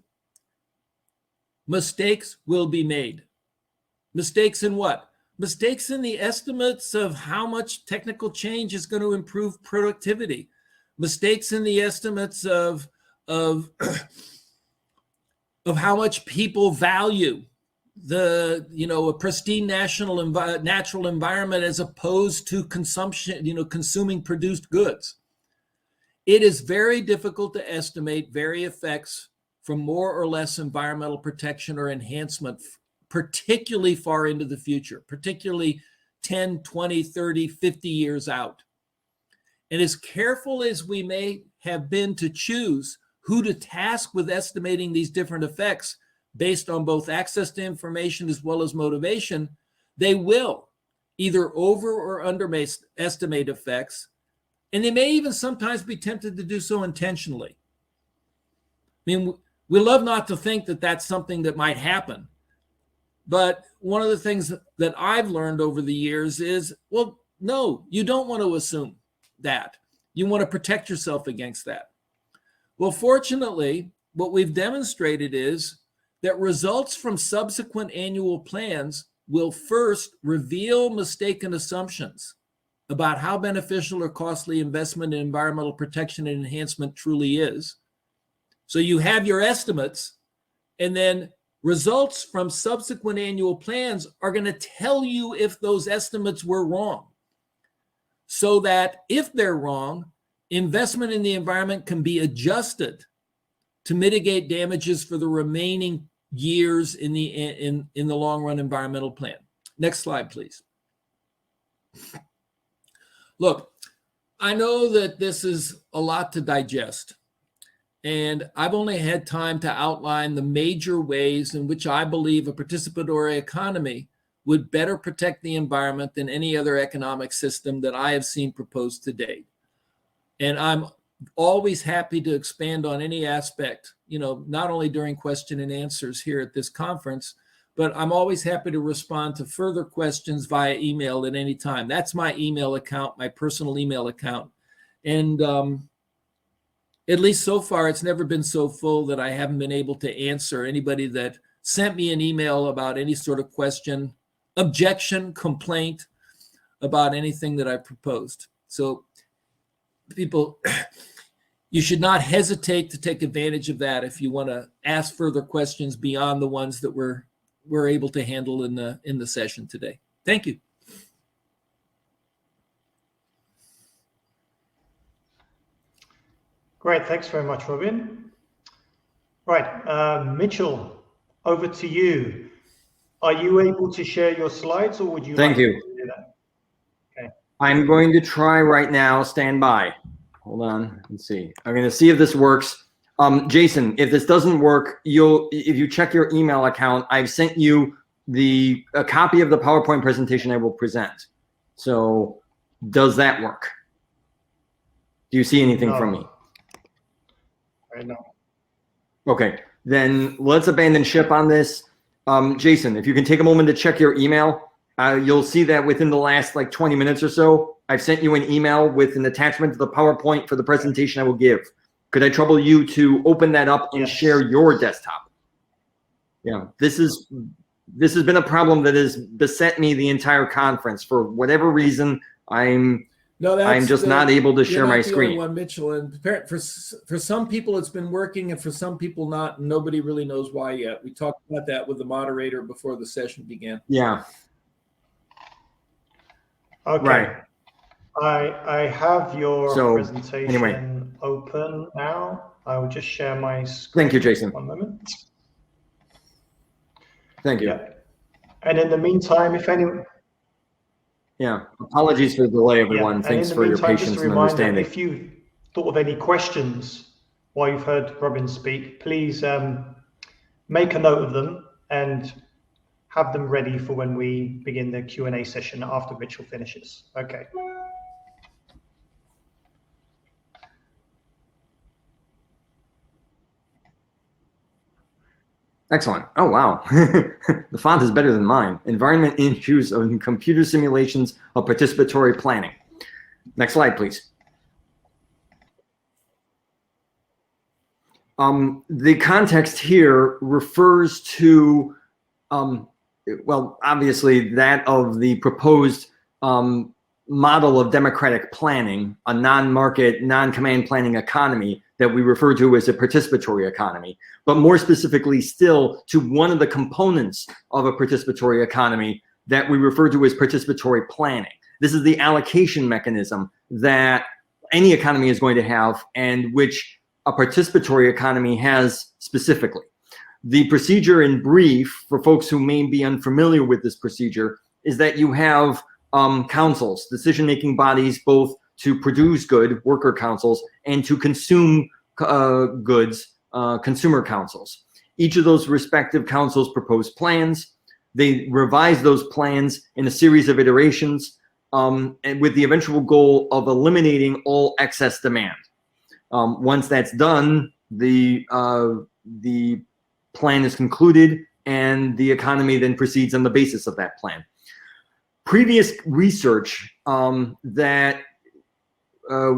Mistakes will be made. Mistakes in what? Mistakes in the estimates of how much technical change is going to improve productivity. Mistakes in the estimates of how much people value a pristine natural environment as opposed to consumption, consuming produced goods. It is very difficult to estimate various effects from more or less environmental protection or enhancement, particularly far into the future, particularly 10, 20, 30, 50 years out. And as careful as we may have been to choose who to task with estimating these different effects based on both access to information as well as motivation, they will either over or underestimate effects, and they may even sometimes be tempted to do so intentionally. I mean, we love not to think that that's something that might happen. But one of the things that I've learned over the years is, well, no, you don't want to assume that. You want to protect yourself against that. Well, fortunately, what we've demonstrated is that results from subsequent annual plans will first reveal mistaken assumptions about how beneficial or costly investment in environmental protection and enhancement truly is. So you have your estimates, and then results from subsequent annual plans are going to tell you if those estimates were wrong. So that if they're wrong, investment in the environment can be adjusted to mitigate damages for the remaining years in the long run environmental plan. Next slide, please. Look, I know that this is a lot to digest, and I've only had time to outline the major ways in which I believe a participatory economy would better protect the environment than any other economic system that I have seen proposed to date. And I'm always happy to expand on any aspect, not only during question and answers here at this conference, but I'm always happy to respond to further questions via email at any time. That's my email account, my personal email account. And at least so far, it's never been so full that I haven't been able to answer anybody that sent me an email about any sort of question, objection, complaint about anything that I proposed. So people, you should not hesitate to take advantage of that if you want to ask further questions beyond the ones that we're able to handle in the session today. Thank you. Great, thanks very much, Robin. Right, Mitchell, over to you. Are you able to share your slides, or would you Thank you. to do that? Okay. I'm going to try right now. Stand by. Hold on. Let's see. I'm going to see if this works. Jason, if this doesn't work, if you check your email account, I've sent you a copy of the PowerPoint presentation I will present. So does that work? Do you see anything from me? I know. Okay, then let's abandon ship on this. Jason, if you can take a moment to check your email, you'll see that within the last 20 minutes or so, I've sent you an email with an attachment to the PowerPoint for the presentation I will give. Could I trouble you to open that up and share your desktop? Yeah, this has been a problem that has beset me the entire conference. For whatever reason, I'm just not able to share my screen. One, Mitchell, and for some people it's been working, and for some people not. And nobody really knows why yet. We talked about that with the moderator before the session began. Yeah. Okay. Right. I have your presentation anyway. open now. I will just share my screen. Thank you, Jason. One moment. Thank you. Yeah. And in the meantime, if anyone... Yeah, apologies for the delay, everyone. Yeah. Thanks for your patience and understanding. If you thought of any questions while you've heard Robin speak, please make a note of them and have them ready for when we begin the Q&A session after Mitchell finishes. Okay. Excellent. Oh, wow. The font is better than mine. Environment issues of computer simulations of participatory planning. Next slide, please. The context here refers to, well, obviously that of the proposed model of democratic planning, a non-market, non-command planning economy that we refer to as a participatory economy, but more specifically still to one of the components of a participatory economy that we refer to as participatory planning. This is the allocation mechanism that any economy is going to have and which a participatory economy has specifically. The procedure in brief, for folks who may be unfamiliar with this procedure, is that you have councils, decision-making bodies, both to produce good, worker councils, and to consume goods, consumer councils. Each of those respective councils propose plans. They revise those plans in a series of iterations, and with the eventual goal of eliminating all excess demand. Once that's done, the plan is concluded, and the economy then proceeds on the basis of that plan. Previous research that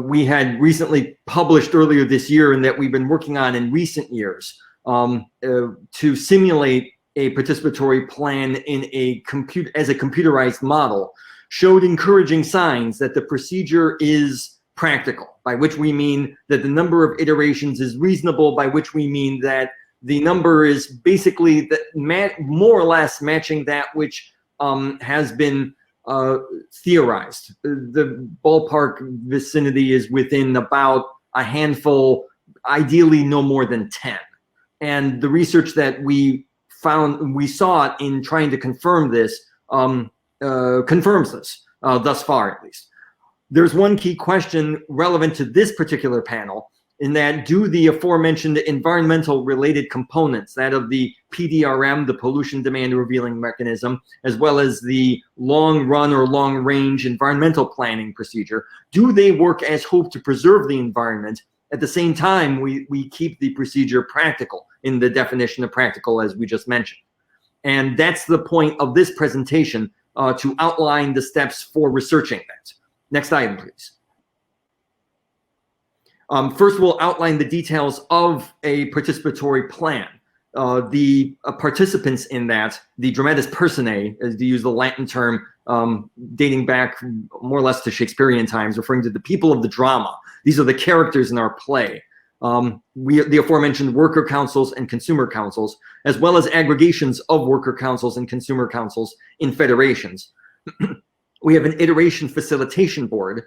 we had recently published earlier this year and that we've been working on in recent years to simulate a participatory plan in a computerized model showed encouraging signs that the procedure is practical, by which we mean that the number of iterations is reasonable, by which we mean that the number is basically more or less matching that which has been theorized. The ballpark vicinity is within about a handful, ideally no more than 10. And the research that we saw in trying to confirm this confirms this, thus far at least. There's one key question relevant to this particular panel, in that do the aforementioned environmental related components, that of the PDRM, the pollution demand revealing mechanism, as well as the long run or long range environmental planning procedure, do they work as hoped to preserve the environment? At the same time, we keep the procedure practical in the definition of practical as we just mentioned. And that's the point of this presentation, to outline the steps for researching that. Next item, please. First, we'll outline the details of a participatory plan. The participants in that, the dramatis personae, as to use the Latin term dating back more or less to Shakespearean times, referring to the people of the drama. These are the characters in our play. The aforementioned worker councils and consumer councils, as well as aggregations of worker councils and consumer councils in federations. We have an iteration facilitation board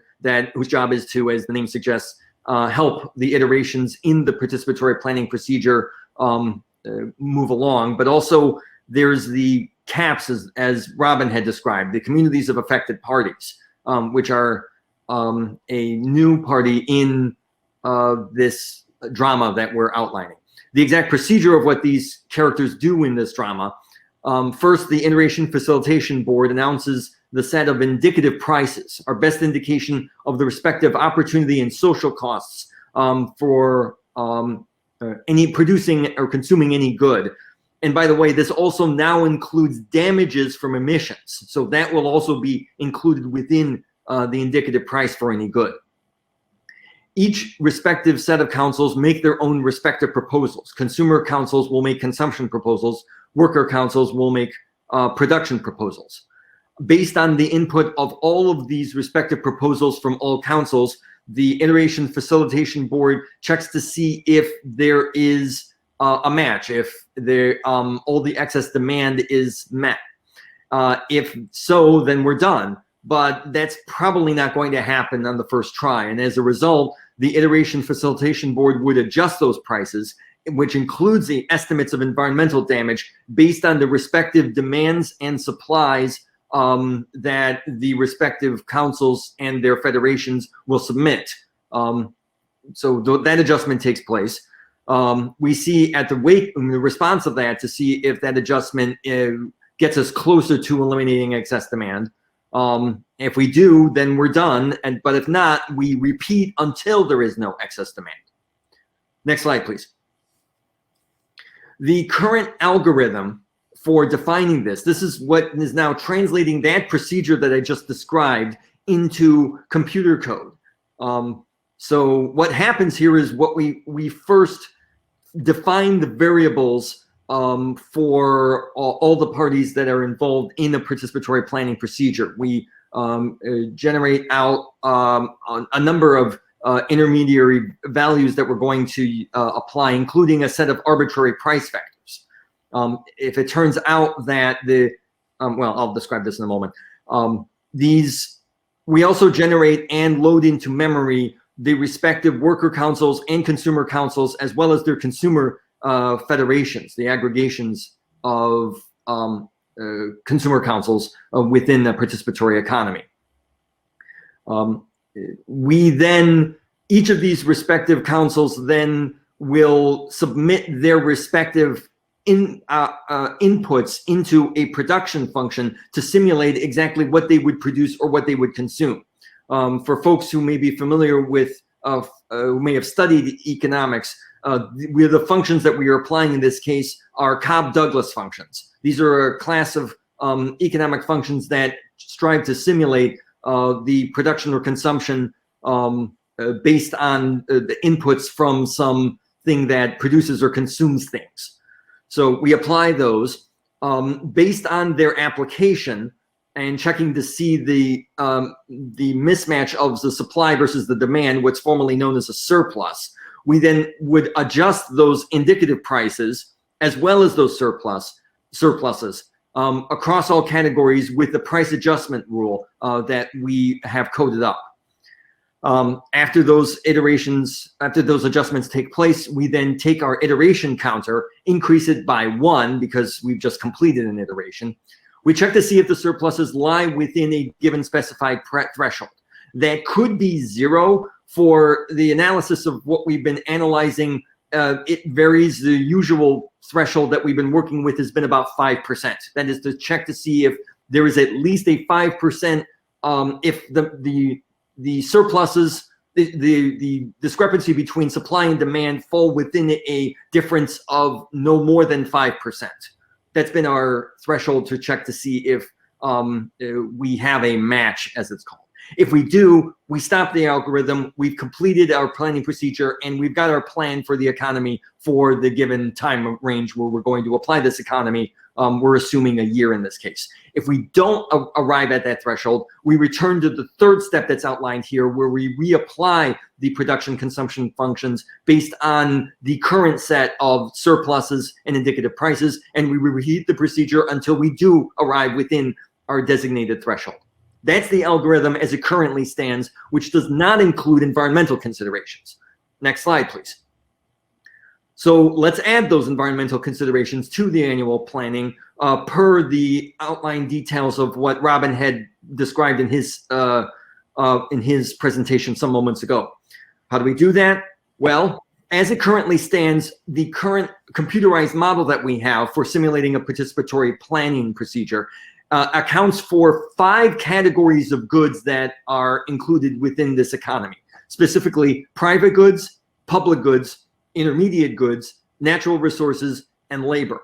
whose job is to, as the name suggests, help the iterations in the participatory planning procedure move along. But also there's the CAPS, as Robin had described, the communities of affected parties, which are a new party in this drama that we're outlining. The exact procedure of what these characters do in this drama. First, the iteration facilitation board announces the set of indicative prices, our best indication of the respective opportunity and social costs for any producing or consuming any good. And by the way, this also now includes damages from emissions. So that will also be included within the indicative price for any good. Each respective set of councils make their own respective proposals. Consumer councils will make consumption proposals. Worker councils will make production proposals. Based on the input of all of these respective proposals from all councils, the iteration facilitation board checks to see if there is a match, if all the excess demand is met. If so, then we're done. but that's probably not going to happen on the first try. And as a result, the Iteration Facilitation Board would adjust those prices, which includes the estimates of environmental damage based on the respective demands and supplies that the respective councils and their federations will submit. So that adjustment takes place. We see at the response of that to see if that adjustment gets us closer to eliminating excess demand. If we do, then we're done. But if not, we repeat until there is no excess demand. Next slide, please. The current algorithm for defining this is what is now translating that procedure that I just described into computer code. So what happens here is what we first define the variables for all the parties that are involved in the participatory planning procedure. We generate out a number of intermediary values that we're going to apply, including a set of arbitrary price factors. If it turns out that well, I'll describe this in a moment. We also generate and load into memory the respective worker councils and consumer councils, as well as their consumer federations, the aggregations of consumer councils within the participatory economy. Each of these respective councils then will submit their respective inputs into a production function to simulate exactly what they would produce or what they would consume. For folks who may be familiar with, who may have studied economics, the functions that we are applying in this case are Cobb-Douglas functions. These are a class of economic functions that strive to simulate the production or consumption based on the inputs from something that produces or consumes things. So we apply those based on their application and checking to see the mismatch of the supply versus the demand, what's formerly known as a surplus. We then would adjust those indicative prices as well as those surpluses across all categories with the price adjustment rule that we have coded up. After those adjustments take place, we then take our iteration counter, increase it by 1 because we've just completed an iteration. We check to see if the surpluses lie within a given specified threshold. That could be 0 for the analysis of what we've been analyzing. It varies. The usual threshold that we've been working with has been about 5%. That is to check to see if there is at least a 5% if the surpluses, the discrepancy between supply and demand fall within a difference of no more than 5%. That's been our threshold to check to see if we have a match, as it's called. If we do, we stop the algorithm, we've completed our planning procedure, and we've got our plan for the economy for the given time range where we're going to apply this economy. We're assuming a year in this case. If we don't arrive at that threshold, we return to the third step that's outlined here, where we reapply the production consumption functions based on the current set of surpluses and indicative prices, and we repeat the procedure until we do arrive within our designated threshold. That's the algorithm as it currently stands, which does not include environmental considerations. Next slide, please. So let's add those environmental considerations to the annual planning per the outline details of what Robin had described in his presentation some moments ago. How do we do that? Well, as it currently stands, the current computerized model that we have for simulating a participatory planning procedure accounts for 5 categories of goods that are included within this economy, specifically private goods, public goods, intermediate goods, natural resources, and labor.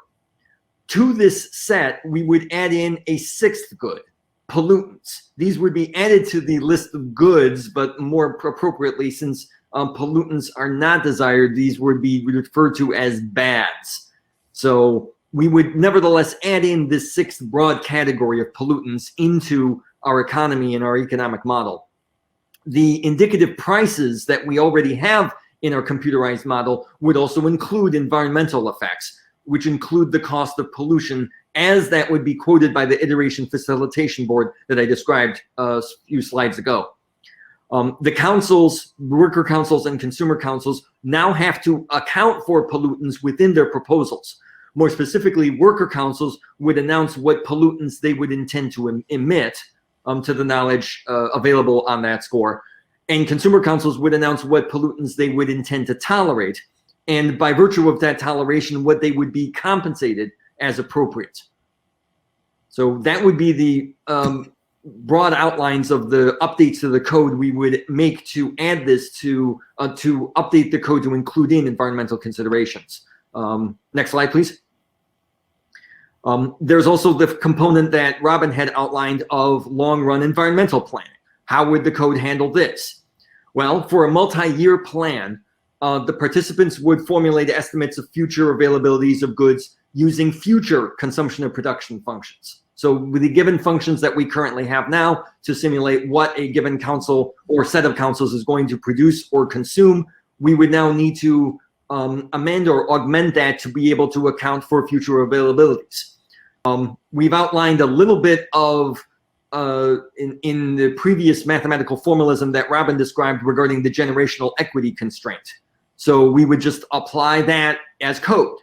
To this set, we would add in a 6th good, pollutants. These would be added to the list of goods, but more appropriately, since pollutants are not desired, these would be referred to as bads. So we would nevertheless add in this 6th broad category of pollutants into our economy and our economic model. The indicative prices that we already have in our computerized model would also include environmental effects. which include the cost of pollution, as that would be quoted by the iteration facilitation board that I described a few slides ago. The councils, worker councils and consumer councils, now have to account for pollutants within their proposals. More specifically, worker councils would announce what pollutants they would intend to emit to the knowledge available on that score. And consumer councils would announce what pollutants they would intend to tolerate. And by virtue of that toleration, what they would be compensated as appropriate. So that would be the broad outlines of the updates to the code we would make to add this to update the code to include in environmental considerations. Next slide, please. There's also the component that Robin had outlined of long-run environmental planning. How would the code handle this? Well, for a multi-year plan, the participants would formulate estimates of future availabilities of goods using future consumption and production functions. So with the given functions that we currently have now to simulate what a given council or set of councils is going to produce or consume, we would now need to amend or augment that to be able to account for future availabilities. We've outlined a little bit of in the previous mathematical formalism that Robin described regarding the generational equity constraint. So we would just apply that as code.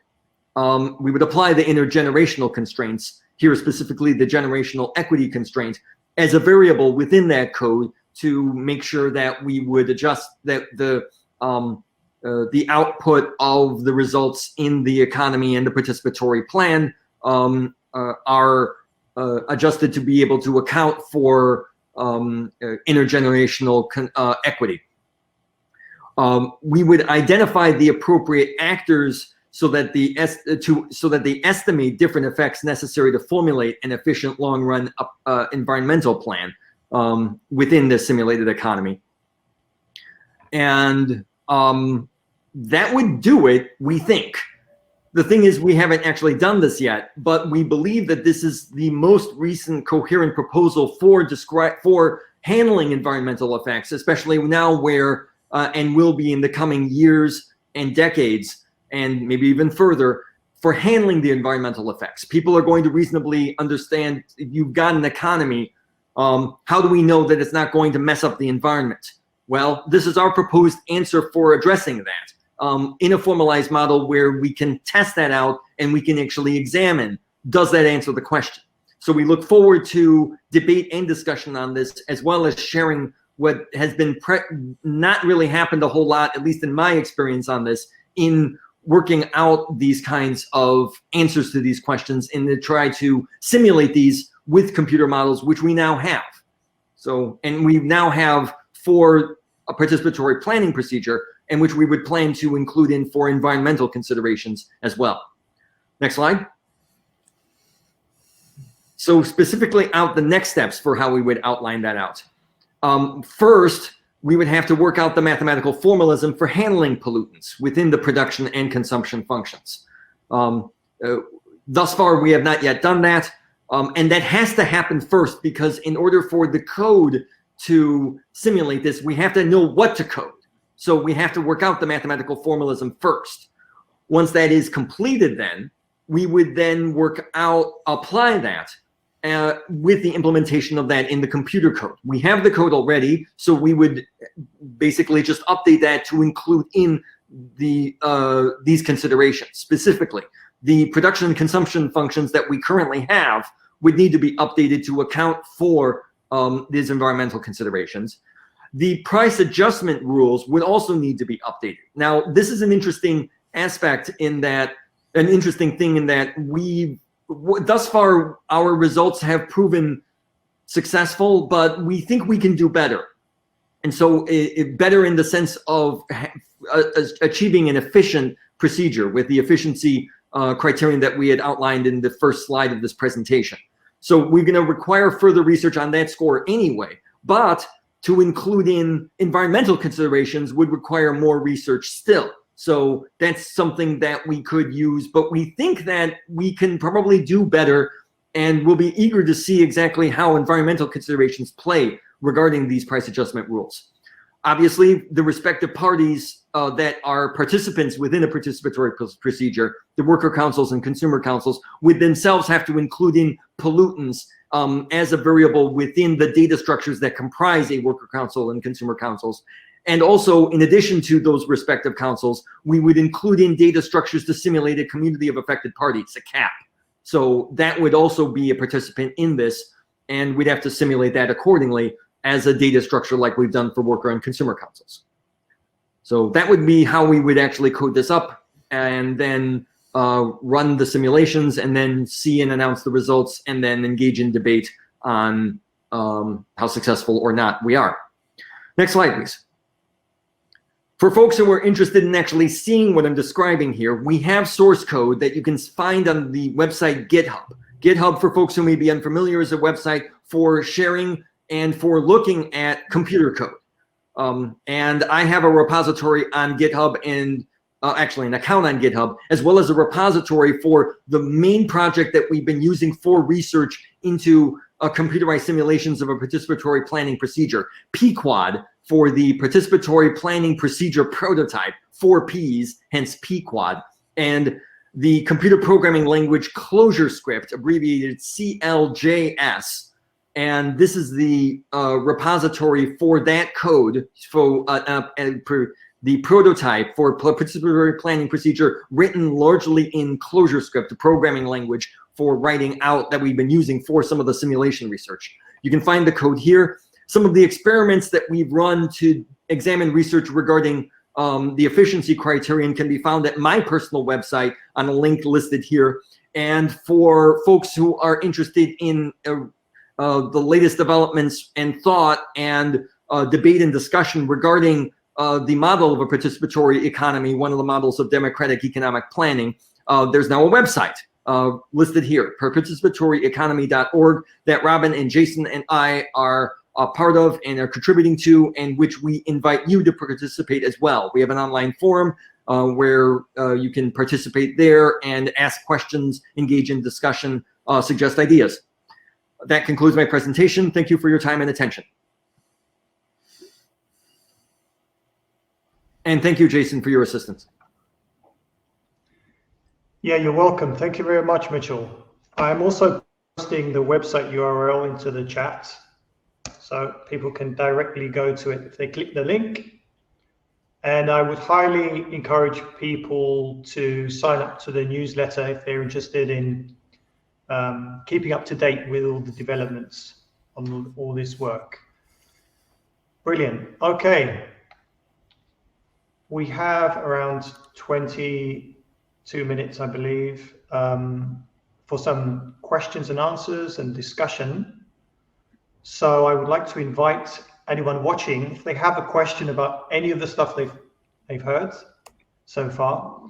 We would apply the intergenerational constraints, here specifically the generational equity constraint, as a variable within that code to make sure that we would adjust that the output of the results in the economy and the participatory plan are adjusted to be able to account for intergenerational equity. We would identify the appropriate actors so that they estimate different effects necessary to formulate an efficient long-run environmental plan within the simulated economy. And that would do it, we think. The thing is, we haven't actually done this yet, but we believe that this is the most recent coherent proposal for handling environmental effects, especially now where, and will be in the coming years and decades, and maybe even further, for handling the environmental effects. People are going to reasonably understand, if you've got an economy, how do we know that it's not going to mess up the environment? Well, this is our proposed answer for addressing that in a formalized model where we can test that out and we can actually examine, does that answer the question? So we look forward to debate and discussion on this, as well as sharing what has been not really happened a whole lot, at least in my experience on this, in working out these kinds of answers to these questions and to try to simulate these with computer models, which we now have. So, and we now have for a participatory planning procedure, and which we would plan to include in for environmental considerations as well. Next slide. So specifically out the next steps for how we would outline that out. First, we would have to work out the mathematical formalism for handling pollutants within the production and consumption functions. Thus far, we have not yet done that. And that has to happen first, because in order for the code to simulate this, we have to know what to code. So we have to work out the mathematical formalism first. Once that is completed, then we would then apply that with the implementation of that in the computer code. We have the code already, so we would basically just update that to include in the these considerations. Specifically, the production and consumption functions that we currently have would need to be updated to account for these environmental considerations. The price adjustment rules would also need to be updated. Now, this is an interesting aspect in that, an interesting thing in that thus far, our results have proven successful, but we think we can do better. And so better in the sense of achieving an efficient procedure with the efficiency criterion that we had outlined in the first slide of this presentation. So we're going to require further research on that score anyway, but to include in environmental considerations would require more research still. So that's something that we could use, but we think that we can probably do better, and we'll be eager to see exactly how environmental considerations play regarding these price adjustment rules. Obviously, the respective parties that are participants within a participatory procedure, the worker councils and consumer councils, would themselves have to include in pollutants as a variable within the data structures that comprise a worker council and consumer councils. And also, in addition to those respective councils, we would include in data structures to simulate a community of affected parties, a CAP. So that would also be a participant in this, and we'd have to simulate that accordingly as a data structure like we've done for worker and consumer councils. So that would be how we would actually code this up, and then run the simulations, and then see and announce the results, and then engage in debate on how successful or not we are. Next slide, please. For folks who are interested in actually seeing what I'm describing here, we have source code that you can find on the website GitHub. GitHub, for folks who may be unfamiliar, is a website for sharing and for looking at computer code. And I have a repository on GitHub, and actually an account on GitHub, as well as a repository for the main project that we've been using for research into computerized simulations of a participatory planning procedure, PQuad, for the participatory planning procedure prototype, 4 Ps, hence PQuad, and the computer programming language ClojureScript, abbreviated CLJS. And this is the repository for that code for the prototype for participatory planning procedure, written largely in ClojureScript, the programming language for writing out that we've been using for some of the simulation research. You can find the code here. Some of the experiments that we've run to examine research regarding the efficiency criterion can be found at my personal website on a link listed here. And for folks who are interested in the latest developments and thought and debate and discussion regarding the model of a participatory economy, one of the models of democratic economic planning, there's now a website listed here, participatory-economy.org, that Robin and Jason and I are a part of and are contributing to, and which we invite you to participate as well. We have an online forum where you can participate there and ask questions, engage in discussion, suggest ideas. That concludes my presentation. Thank you for your time and attention. And thank you, Jason, for your assistance. Yeah, you're welcome. Thank you very much, Mitchell. I'm also posting the website URL into the chat, so people can directly go to it if they click the link. And I would highly encourage people to sign up to the newsletter if they're interested in keeping up to date with all the developments on all this work. Brilliant. Okay. We have around 22 minutes, I believe, for some questions and answers and discussion. So I would like to invite anyone watching, if they have a question about any of the stuff they've heard so far,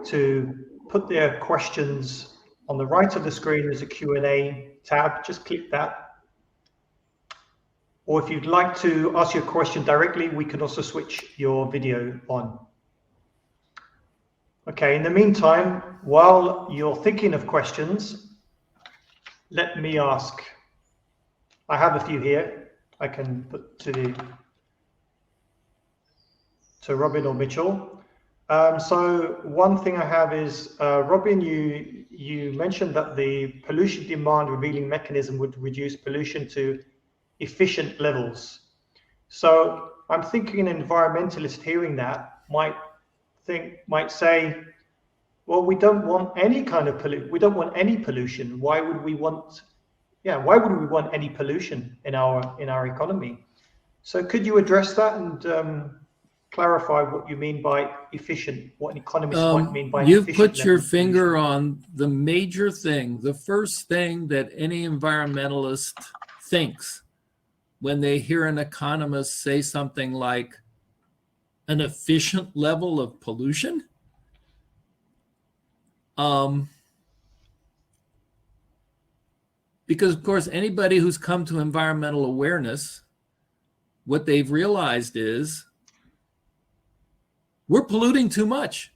to put their questions on the right of the screen. There's a Q&A tab, just click that. Or if you'd like to ask your question directly, we can also switch your video on. Okay, in the meantime, while you're thinking of questions, let me ask. I have a few here I can put to Robin or Mitchell. So one thing I have is, Robin, you mentioned that the pollution demand revealing mechanism would reduce pollution to efficient levels. So I'm thinking an environmentalist hearing that might say, well, we don't want any kind of we don't want any pollution. Why would we want any pollution in our economy? So could you address that and clarify what you mean by efficient, what economists might mean by efficient? You've put your finger on the major thing, the first thing that any environmentalist thinks when they hear an economist say something like an efficient level of pollution. Because, of course, anybody who's come to environmental awareness, what they've realized is we're polluting too much.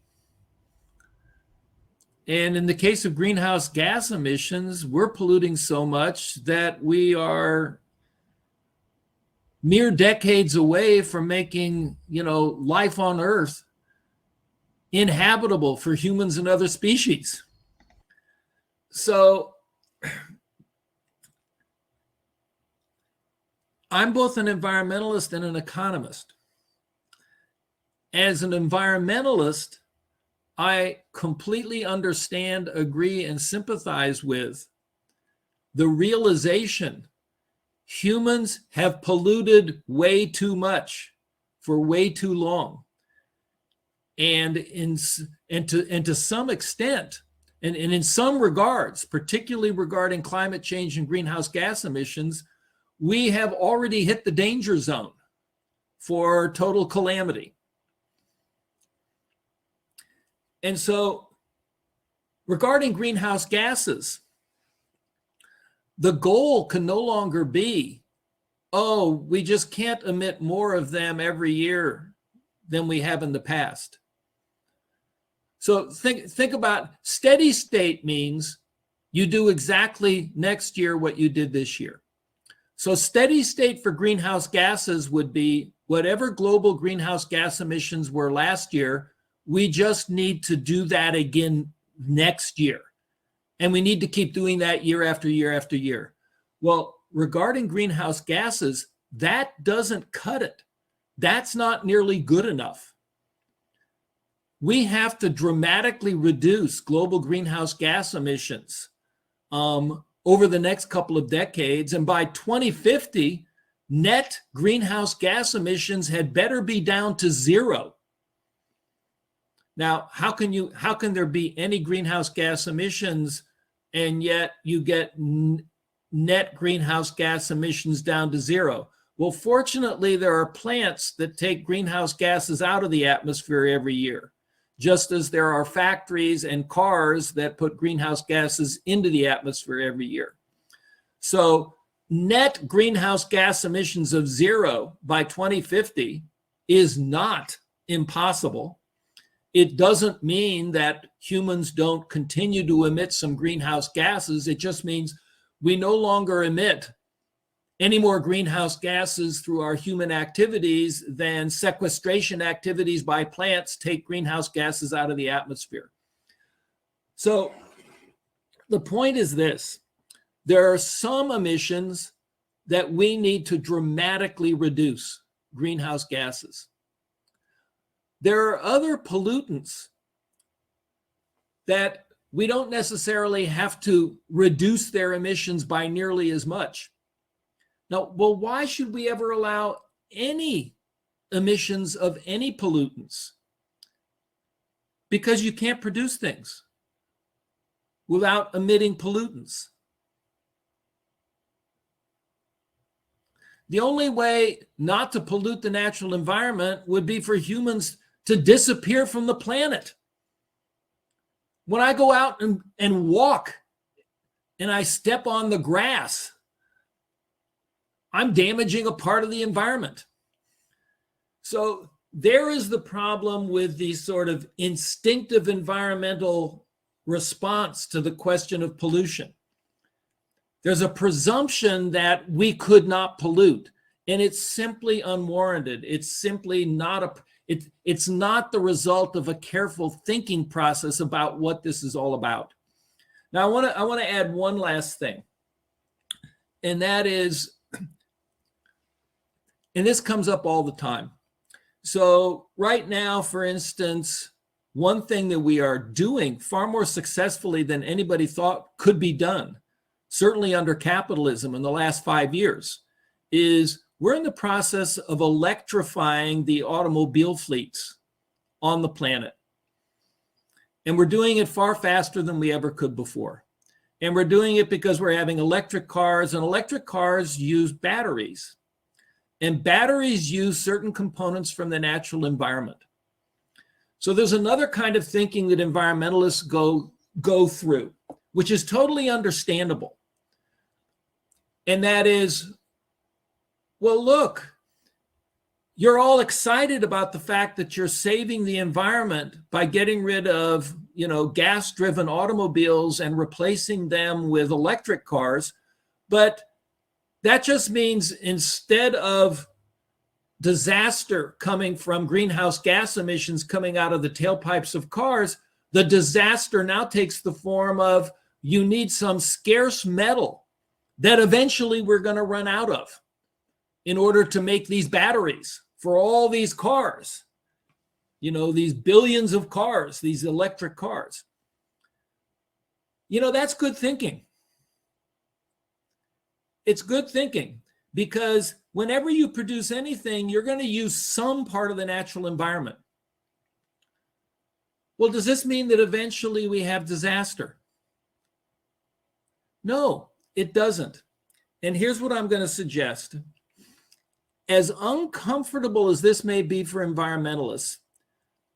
And in the case of greenhouse gas emissions, we're polluting so much that we are mere decades away from making, life on Earth inhabitable for humans and other species. So I'm both an environmentalist and an economist. As an environmentalist, I completely understand, agree, and sympathize with the realization humans have polluted way too much for way too long. And to some extent, and in some regards, particularly regarding climate change and greenhouse gas emissions, we have already hit the danger zone for total calamity. And so regarding greenhouse gases, the goal can no longer be, oh, we just can't emit more of them every year than we have in the past. So think about steady state means you do exactly next year what you did this year. So steady state for greenhouse gases would be whatever global greenhouse gas emissions were last year, we just need to do that again next year. And we need to keep doing that year after year after year. Well, regarding greenhouse gases, that doesn't cut it. That's not nearly good enough. We have to dramatically reduce global greenhouse gas emissions over the next couple of decades. And by 2050, net greenhouse gas emissions had better be down to zero. Now, how can there be any greenhouse gas emissions and yet you get net greenhouse gas emissions down to zero? Well, fortunately, there are plants that take greenhouse gases out of the atmosphere every year, just as there are factories and cars that put greenhouse gases into the atmosphere every year. So net greenhouse gas emissions of zero by 2050 is not impossible. It doesn't mean that humans don't continue to emit some greenhouse gases. It just means we no longer emit any more greenhouse gases through our human activities than sequestration activities by plants take greenhouse gases out of the atmosphere. So the point is this: there are some emissions that we need to dramatically reduce greenhouse gases. There are other pollutants that we don't necessarily have to reduce their emissions by nearly as much. Now, well, why should we ever allow any emissions of any pollutants? Because you can't produce things without emitting pollutants. The only way not to pollute the natural environment would be for humans to disappear from the planet. When I go out and walk and I step on the grass, I'm damaging a part of the environment. So there is the problem with the sort of instinctive environmental response to the question of pollution. There's a presumption that we could not pollute, and it's simply unwarranted. It's simply not it's not the result of a careful thinking process about what this is all about. Now, I want to add one last thing, and that is, and this comes up all the time. So right now, for instance, one thing that we are doing far more successfully than anybody thought could be done, certainly under capitalism in the last 5 years, is we're in the process of electrifying the automobile fleets on the planet. And we're doing it far faster than we ever could before. And we're doing it because we're having electric cars, and electric cars use batteries. And batteries use certain components from the natural environment. So there's another kind of thinking that environmentalists go through, which is totally understandable. And that is, well, look, you're all excited about the fact that you're saving the environment by getting rid of, gas-driven automobiles and replacing them with electric cars. But that just means instead of disaster coming from greenhouse gas emissions coming out of the tailpipes of cars, the disaster now takes the form of you need some scarce metal that eventually we're going to run out of in order to make these batteries for all these cars, these billions of cars, these electric cars. That's good thinking. It's good thinking because whenever you produce anything, you're going to use some part of the natural environment. Well, does this mean that eventually we have disaster? No, it doesn't. And here's what I'm going to suggest. As uncomfortable as this may be for environmentalists,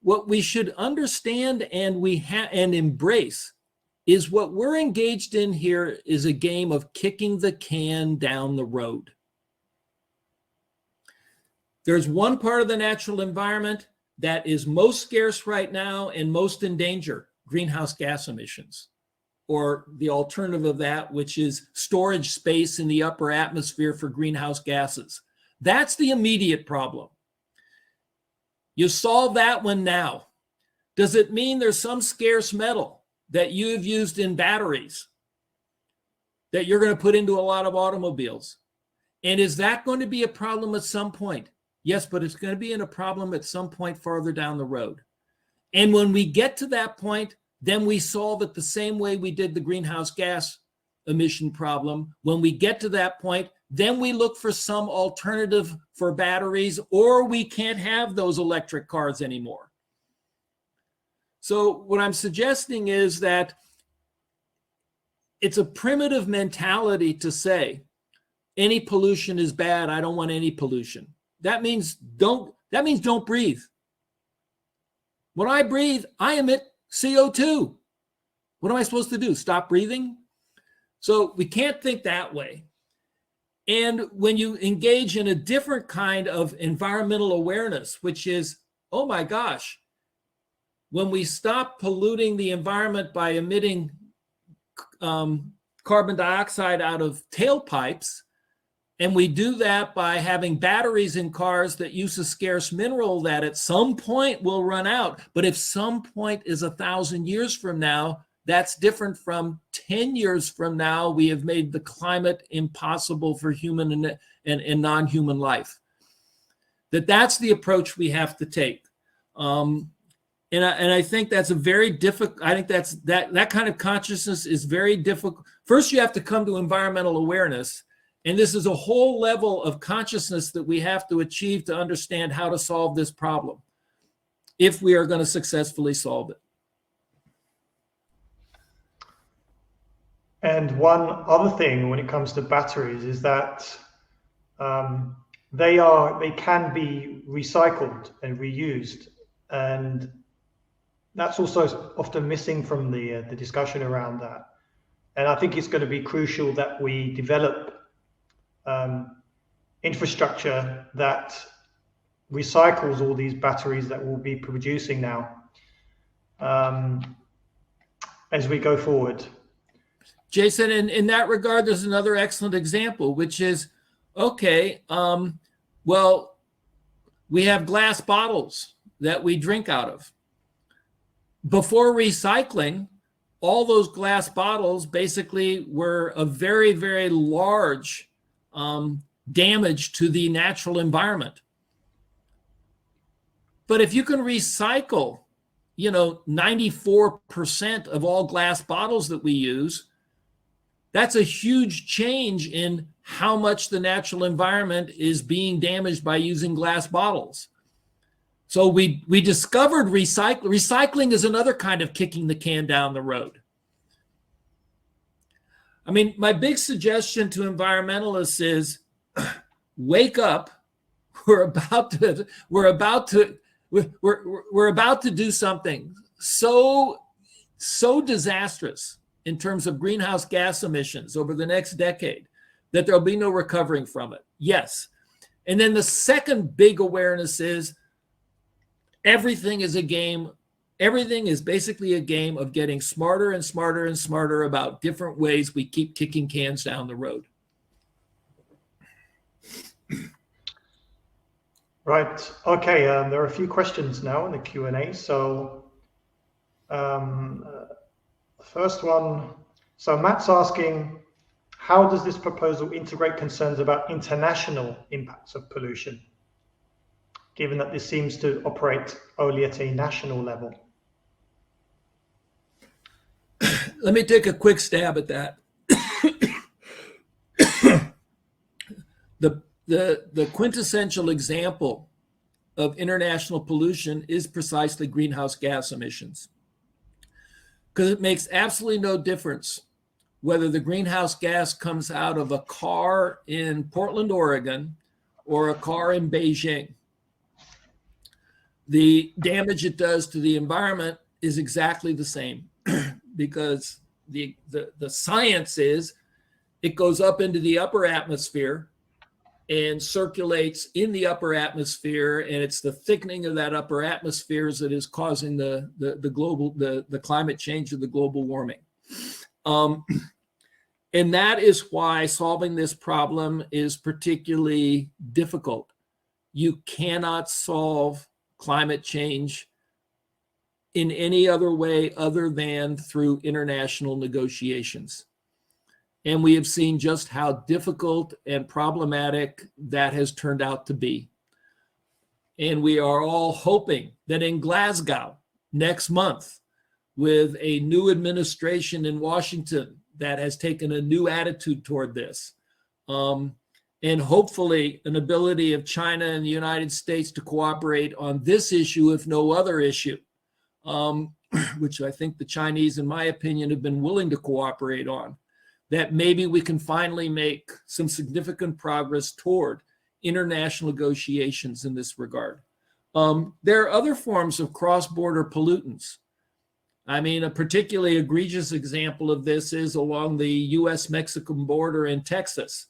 what we should understand and embrace is what we're engaged in here is a game of kicking the can down the road. There's one part of the natural environment that is most scarce right now and most in danger, greenhouse gas emissions, or the alternative of that, which is storage space in the upper atmosphere for greenhouse gases. That's the immediate problem. You solve that one now. Does it mean there's some scarce metal that you've used in batteries that you're going to put into a lot of automobiles? And is that going to be a problem at some point? Yes, but it's going to be a problem at some point farther down the road. And when we get to that point, then we solve it the same way we did the greenhouse gas emission problem. When we get to that point, then we look for some alternative for batteries, or we can't have those electric cars anymore. So what I'm suggesting is that it's a primitive mentality to say any pollution is bad. I don't want any pollution. That means don't breathe. When I breathe, I emit CO2. What am I supposed to do? Stop breathing? So we can't think that way. And when you engage in a different kind of environmental awareness, which is, oh my gosh, when we stop polluting the environment by emitting carbon dioxide out of tailpipes, and we do that by having batteries in cars that use a scarce mineral that at some point will run out. But if some point is 1,000 years from now, that's different from 10 years from now. We have made the climate impossible for human and non-human life. That's the approach we have to take. And I think that's a very difficult, I think that kind of consciousness is very difficult. First, you have to come to environmental awareness. And this is a whole level of consciousness that we have to achieve to understand how to solve this problem if we are going to successfully solve it. And one other thing when it comes to batteries is that they can be recycled and reused, and that's also often missing from the discussion around that. And I think it's going to be crucial that we develop infrastructure that recycles all these batteries that we'll be producing now as we go forward. Jason, in that regard, there's another excellent example, which is, okay, well, we have glass bottles that we drink out of. Before recycling, all those glass bottles basically were a very, very large damage to the natural environment. But if you can recycle, 94% of all glass bottles that we use, that's a huge change in how much the natural environment is being damaged by using glass bottles. So we discovered recycling. Recycling is another kind of kicking the can down the road. I mean, my big suggestion to environmentalists is wake up. We're about to do something so disastrous in terms of greenhouse gas emissions over the next decade that there'll be no recovering from it. Yes. And then the second big awareness is everything is a game. Everything is basically a game of getting smarter and smarter and smarter about different ways we keep kicking cans down the road. Right. Okay. There are a few questions now in the Q&A. So first one. So Matt's asking, how does this proposal integrate concerns about international impacts of pollution, given that this seems to operate only at a national level? Let me take a quick stab at that. The quintessential example of international pollution is precisely greenhouse gas emissions, because it makes absolutely no difference whether the greenhouse gas comes out of a car in Portland, Oregon, or a car in Beijing. The damage it does to the environment is exactly the same, because the science is it goes up into the upper atmosphere and circulates in the upper atmosphere, and it's the thickening of that upper atmosphere that is causing the climate change of the global warming. And that is why solving this problem is particularly difficult. You cannot solve climate change in any other way other than through international negotiations. And we have seen just how difficult and problematic that has turned out to be. And we are all hoping that in Glasgow next month, with a new administration in Washington that has taken a new attitude toward this, and hopefully an ability of China and the United States to cooperate on this issue, if no other issue, which I think the Chinese, in my opinion, have been willing to cooperate on, that maybe we can finally make some significant progress toward international negotiations in this regard. There are other forms of cross-border pollutants. I mean, a particularly egregious example of this is along the US-Mexican border in Texas.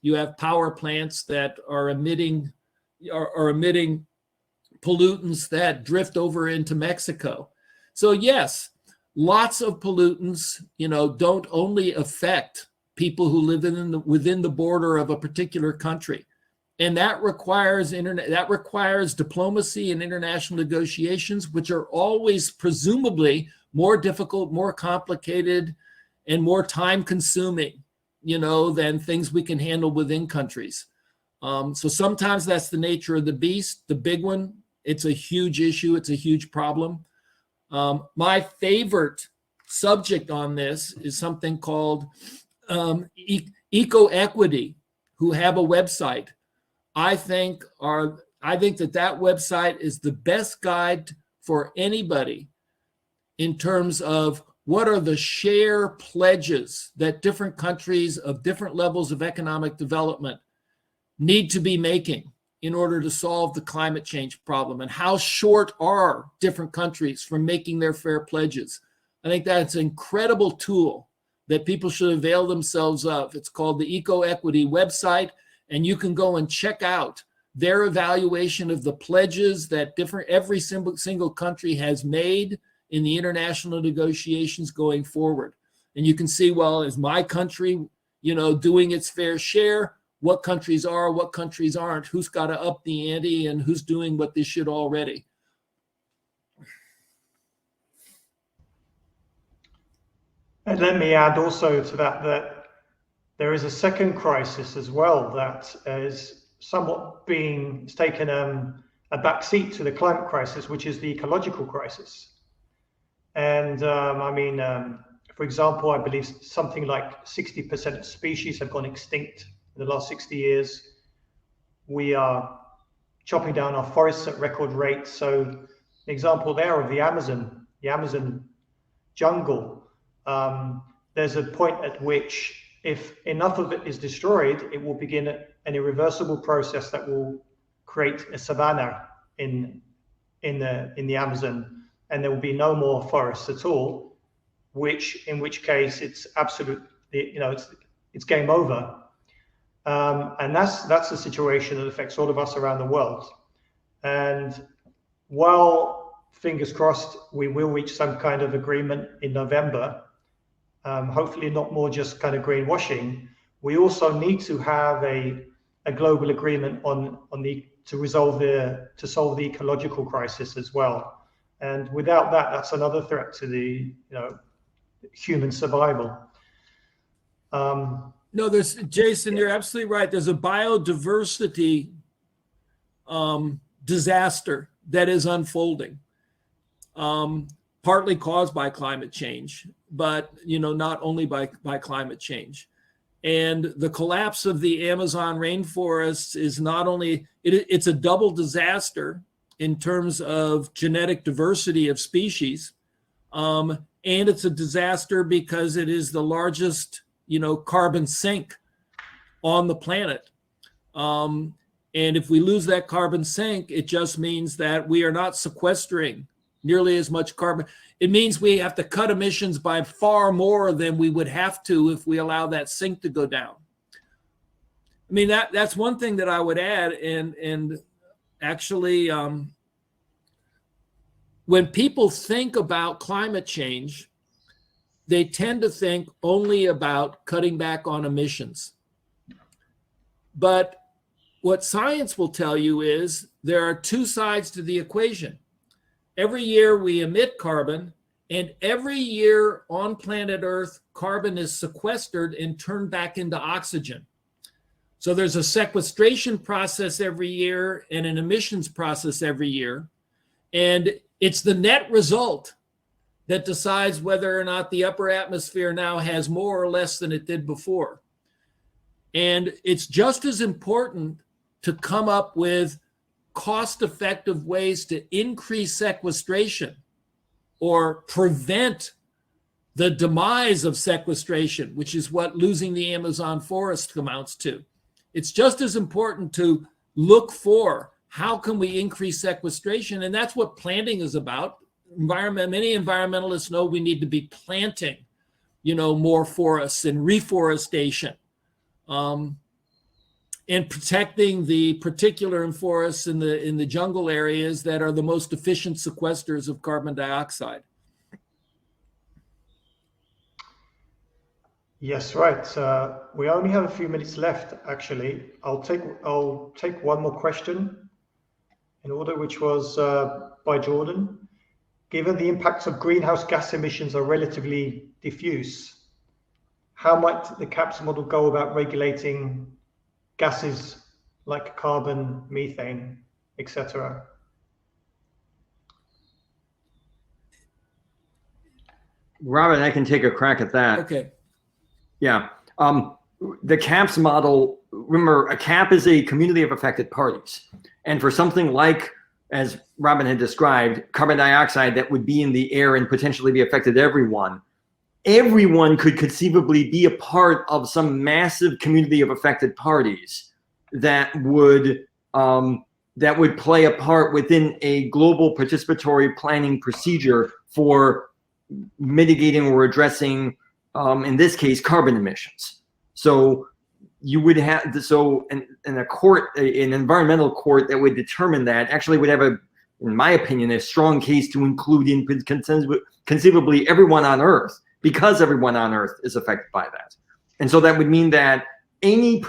You have power plants that are emitting pollutants that drift over into Mexico. So yes, lots of pollutants, don't only affect people who live within the border of a particular country, and that requires diplomacy and international negotiations, which are always presumably more difficult, more complicated, and more time-consuming, than things we can handle within countries. So sometimes that's the nature of the beast. The big one, it's a huge issue. It's a huge problem. My favorite subject on this is something called Eco-Equity, who have a website. I think that website is the best guide for anybody in terms of what are the share pledges that different countries of different levels of economic development need to be making in order to solve the climate change problem, and how short are different countries from making their fair pledges. I think that's an incredible tool that people should avail themselves of. It's called the Eco-Equity website, and you can go and check out their evaluation of the pledges that every single country has made in the international negotiations going forward. And you can see, well, is my country, doing its fair share? What countries are, what countries aren't, who's got to up the ante, and who's doing what they should already. And let me add also to that there is a second crisis as well that is somewhat taken a backseat to the climate crisis, which is the ecological crisis. And for example, I believe something like 60% of species have gone extinct in the last 60 years. We are chopping down our forests at record rates. So the example there of the Amazon jungle, there's a point at which if enough of it is destroyed, it will begin an irreversible process that will create a savanna in the Amazon, and there will be no more forests at all, in which case it's absolute, it's game over. And that's the situation that affects all of us around the world. And while, fingers crossed, we will reach some kind of agreement in November, hopefully not more just kind of greenwashing, we also need to have a a global agreement to solve the ecological crisis as well. And without that, that's another threat to the human survival. No, Jason, you're absolutely right. There's a biodiversity disaster that is unfolding, partly caused by climate change, but not only by climate change. And the collapse of the Amazon rainforests is not only, it's a double disaster in terms of genetic diversity of species, and it's a disaster because it is the largest carbon sink on the planet. And if we lose that carbon sink, it just means that we are not sequestering nearly as much carbon. It means we have to cut emissions by far more than we would have to if we allow that sink to go down. I mean, that's one thing that I would add. And actually, when people think about climate change, they tend to think only about cutting back on emissions. But what science will tell you is there are two sides to the equation. Every year we emit carbon, and every year on planet Earth, carbon is sequestered and turned back into oxygen. So there's a sequestration process every year and an emissions process every year. And it's the net result that decides whether or not the upper atmosphere now has more or less than it did before. And it's just as important to come up with cost-effective ways to increase sequestration or prevent the demise of sequestration, which is what losing the Amazon forest amounts to. It's just as important to look for how can we increase sequestration, and that's what planting is about. Many environmentalists know we need to be planting, more forests and reforestation. And protecting the particular forests in the jungle areas that are the most efficient sequesters of carbon dioxide. Yes, right. We only have a few minutes left. Actually, I'll take one more question in order, which was by Jordan. Given the impacts of greenhouse gas emissions are relatively diffuse, how might the CAPS model go about regulating gases like carbon, methane, etc.? Robin, I can take a crack at that. Okay. Yeah. The CAPS model, remember, a CAP is a community of affected parties. And for something like, as Robin had described, carbon dioxide that would be in the air and potentially be affected everyone could conceivably be a part of some massive community of affected parties that would play a part within a global participatory planning procedure for mitigating or addressing, in this case, carbon emissions. So you would have in a court, an environmental court that would determine that actually would have in my opinion, a strong case to include in conceivably everyone on Earth, because everyone on Earth is affected by that. And so that would mean that any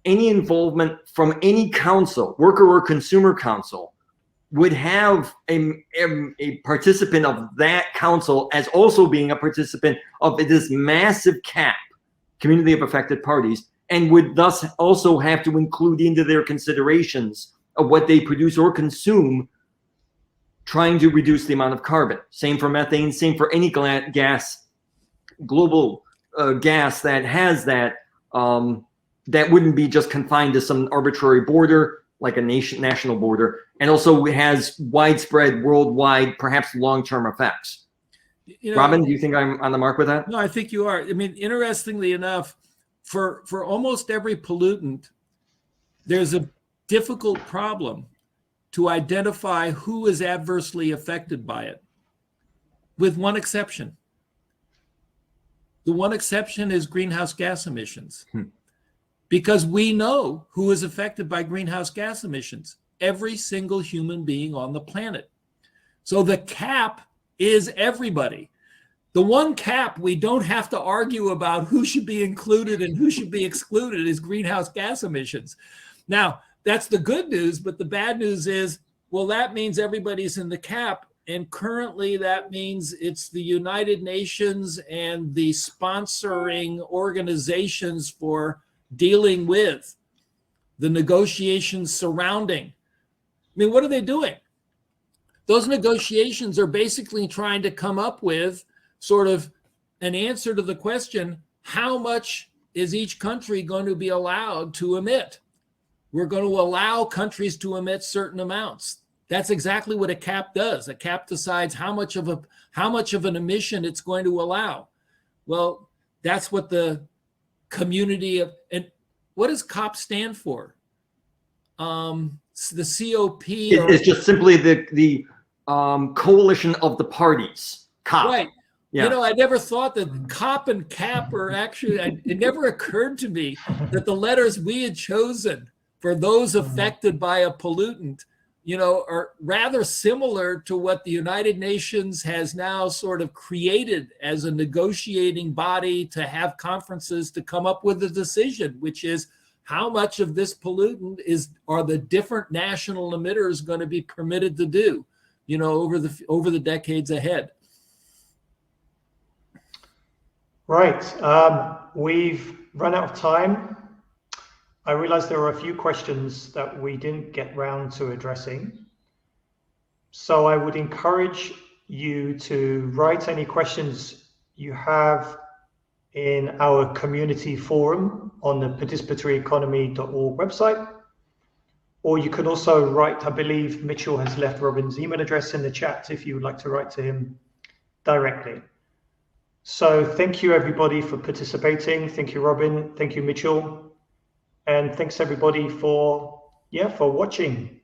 involvement from any council, worker or consumer council, would have a participant of that council as also being a participant of this massive CAP, community of affected parties, and would thus also have to include into their considerations of what they produce or consume, trying to reduce the amount of carbon. Same for methane, same for any gas, global gas that has that, that wouldn't be just confined to some arbitrary border, like a national border, and also has widespread, worldwide, perhaps long-term effects. Robin, do you think I'm on the mark with that? No, I think you are. I mean, interestingly enough, for almost every pollutant, there's a difficult problem to identify who is adversely affected by it, with one exception. The one exception is greenhouse gas emissions. Because we know who is affected by greenhouse gas emissions, every single human being on the planet. So the CAP is everybody. The one cap we don't have to argue about who should be included and who should be excluded is greenhouse gas emissions. Now, that's the good news, but the bad news is, well, that means everybody's in the cap. And currently that means it's the United Nations and the sponsoring organizations for dealing with the negotiations surrounding. I mean, what are they doing? Those negotiations are basically trying to come up with sort of an answer to the question, how much is each country going to be allowed to emit? We're going to allow countries to emit certain amounts. That's exactly what a cap does. A cap decides how much of an emission it's going to allow. Well, that's what the community of, and what does COP stand for? The COP. It's just simply the coalition of the parties. COP. Right. Yeah. You know, I never thought that COP and CAP are actually, it never occurred to me that the letters we had chosen for those affected by a pollutant, you know, are rather similar to what the United Nations has now sort of created as a negotiating body to have conferences to come up with a decision, which is how much of this pollutant are the different national emitters going to be permitted to do, you know, over the decades ahead. Right. We've run out of time. I realize there are a few questions that we didn't get round to addressing. So I would encourage you to write any questions you have in our community forum on the participatory.economy.org website. Or you can also write, I believe Mitchell has left Robin's email address in the chat if you would like to write to him directly. So thank you everybody for participating. Thank you, Robin. Thank you, Mitchell. And thanks everybody for watching.